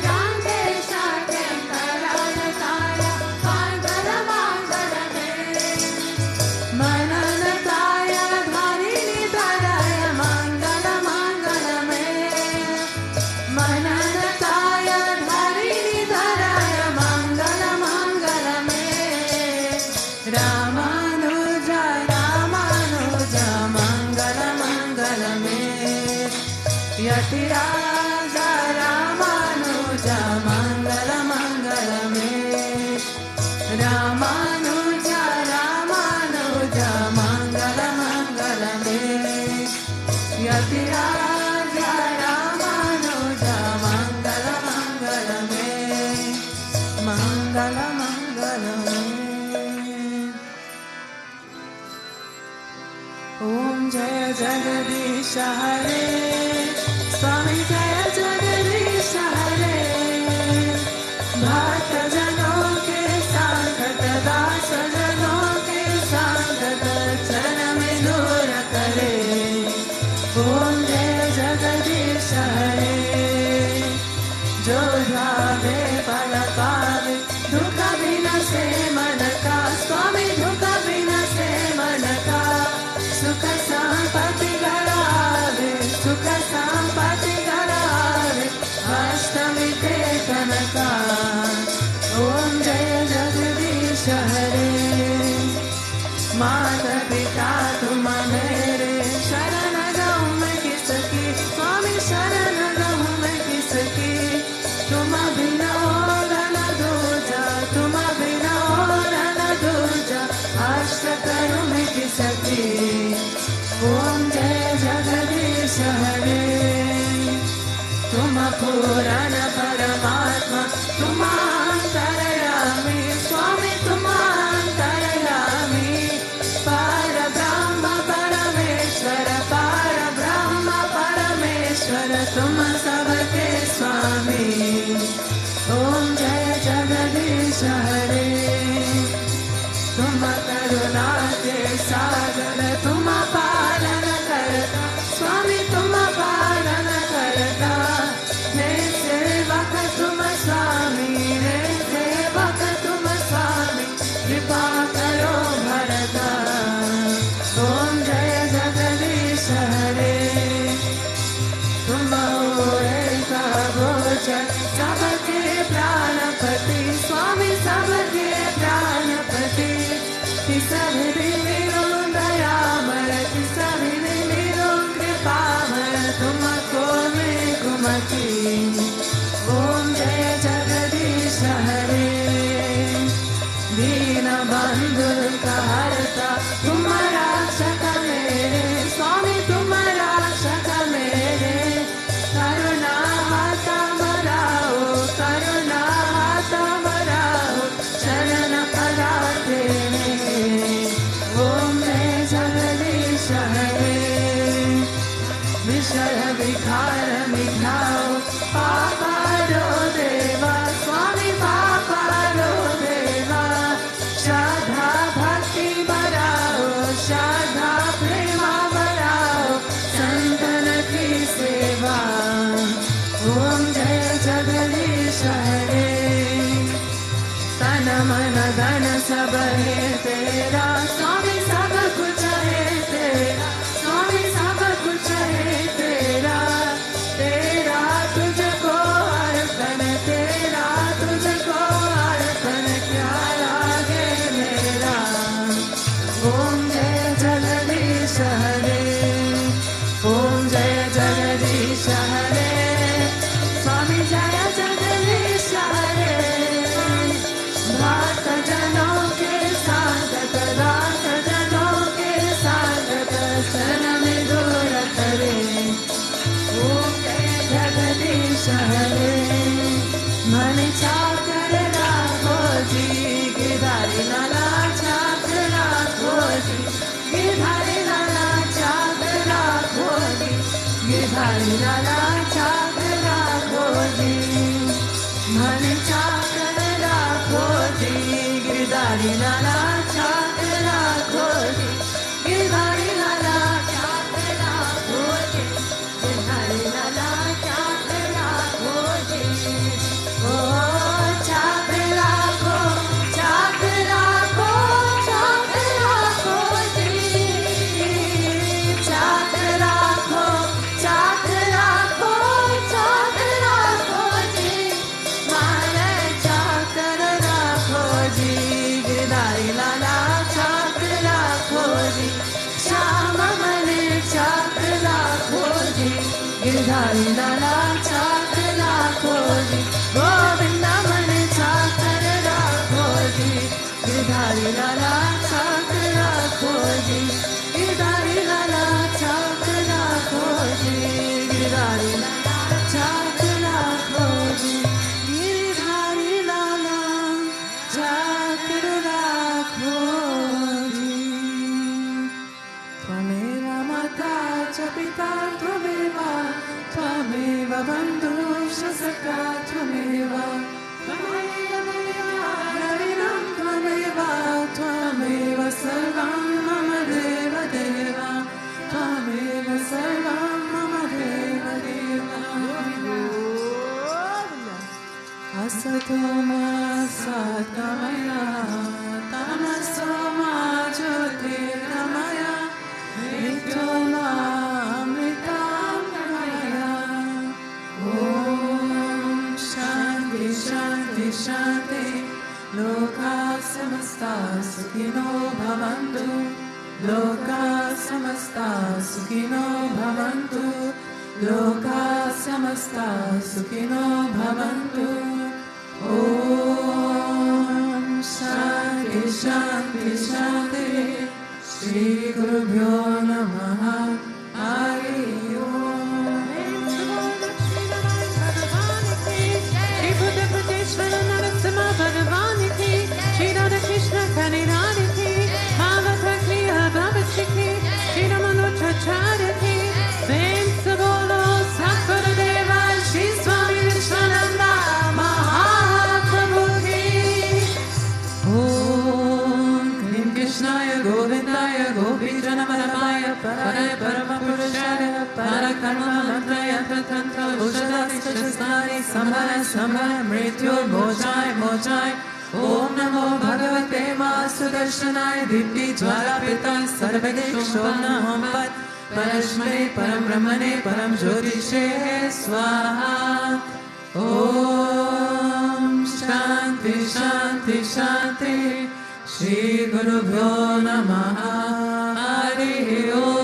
Rangesa Kaigayarataya Mangala Mangala me Mananataya Dharini Dharaya Mangala Mangala me Mananataya Dharini Dharaya Mangala Mangala me Ramanuja Ramanuja Mangala Mangala me Yatiraja Ramanuja Mangala Mangala me Ramanuja Ramanuja Mangala Mangala me Yatiraja Ramanuja Mangala Mangala me Mangala Mangala me Om Jaya Jagadish Hare Swami Jaya Jagadish Hare Bhakt Janon ke Sangat Das Janon ke Sangat Charan mein dur kare Om Jaya Jagadish Hare Jo dhave pal paave Dukha bina se man ka Swami dukha bina se man ka Sukha sampati garave Sukha sampati garave Ashtami te kanaka Om Jaya Jagadish Hare Mata pita tum mere Sharan gaun mein kisaki Swami sharan gaun mein kisaki Tum bina aur na dooja Tum bina aur na dooja Ashta karu mein kisaki Om Jaya Jagadish Hare Tum Purana Paramatma Tum Antaryami Swami Tum Antaryami Para Brahma Parameshwara Para Brahma Parameshwara Tum Sabke Swami Om Jaya Jagadish Hare Tum Karuna ke Sagar Tum Palana Karta Swami Tum Palana Karta Swami की। ओम जय जगदीश हरे, दीन बंधु कहरता तुम रक्षक मेरे, स्वामी तुम रक्षक मेरे। करुणा हाथ बढ़ाओ, करुणा हाथ बढ़ाओ, शरण पराते में। ओम जय जगदीश हरे, विषय विकार मिटाओ, पापारो देवा, स्वामी पापारो देवा। श्रद्धा भक्ति बढ़ाओ, श्रद्धा प्रेम बढ़ाओ, संतन की सेवा। ओम जय जगदीश हरे, तन मन धन सब है तेरा, स्वामी सब कुछ है तेरा, स्वामी सब कुछ है तेरा। तेरा तुझको अर्पण, तेरा तुझको अर्पण, क्या लागे मेरा। ओम जय जगदीश हरे, ओम जय जगदीश हरे, स्वामी जय जगदीश हरे। भक्त जनों के साथ, दास जनों के साथ, दर्शन में दूर करे। ओम जय जगदीश हरे, मन चाकर राखो जी, गिरधारी लाला चाकर राखो जी, गिरधारी लाला चाकर राखो जी, गिरधारी लाला चाकर राखो जी। मन चाकर राखो जी, गिरधारी लाला चाकर राखो जी, गिरधारी लाला चाकर राखो जी, गिरधारी लाला चाकर राखो जी। ओ चाकर राखो, चाकर राखो, चाकर राखो जी, चाकर राखो, चाकर राखो, चाकर राखो जी। मारे चाकर राखो जी, गिरधारी लाला चाकर राखो जी। श्याम मने चाकर राखो जी, गिरधारी लाला चाकर राखो जी। गोविंद मने चाकर राखो जी, गिरधारी लाला चाकर राखो जी, गिरधारी लाला चाकर राखो जी, गिरधारी लाला चाकर राखो जी, गिरधारी लाला चाकर राखो जी। त्वमेव माता च पिता त्वमेव, त्वमेव बन्धुश्च सखा त्वमेव, त्वमेव द्रविणं त्वमेव, त्वमेव सर्वं मम देव देव, त्वमेव सर्वं मम देव देव। असतो मा सद्गमय, तमसो मा ज्योतिर्गमय, मृत्योर्मामृतामृतमय। ओम शांति शांति शांति, लोकाः समस्ताः सुखिनो भवन्तु, लोकाः समस्ताः सुखिनो भवन्तु, लोकाः समस्ताः सुखिनो भवन्तु। ओम शांति शांति शांति। श्री गुरुभ्यो नमः। हरि ओम। Sri Bhutabhrteshwarnath Mandir ki, Sri Radha Krishna Kali Radha ki, Bhavata Kriya Bhavati ki, Sri Ramanujacharya ki, Prem se bolo Satgurudeva Sri Swami Vishwananda Mahaprabhu ki। Om Krim Krishnaya Govindaya Gopijanamaya Paraya Paramapurusharaya Parakarma Mantraya Tatantra Ushadasya Shastani Samhara Samhara Mrityu Mojai Mojai। Om Namo Bhagavate Masudarshanaya Dipti Jwala Pita Sarvadesho Naham Pat Parashmane Param Brahmane Param Jyotishe Swaha। Om Shanti Shanti Shanti। Shri Gurubhyo Namaha। Hare Om।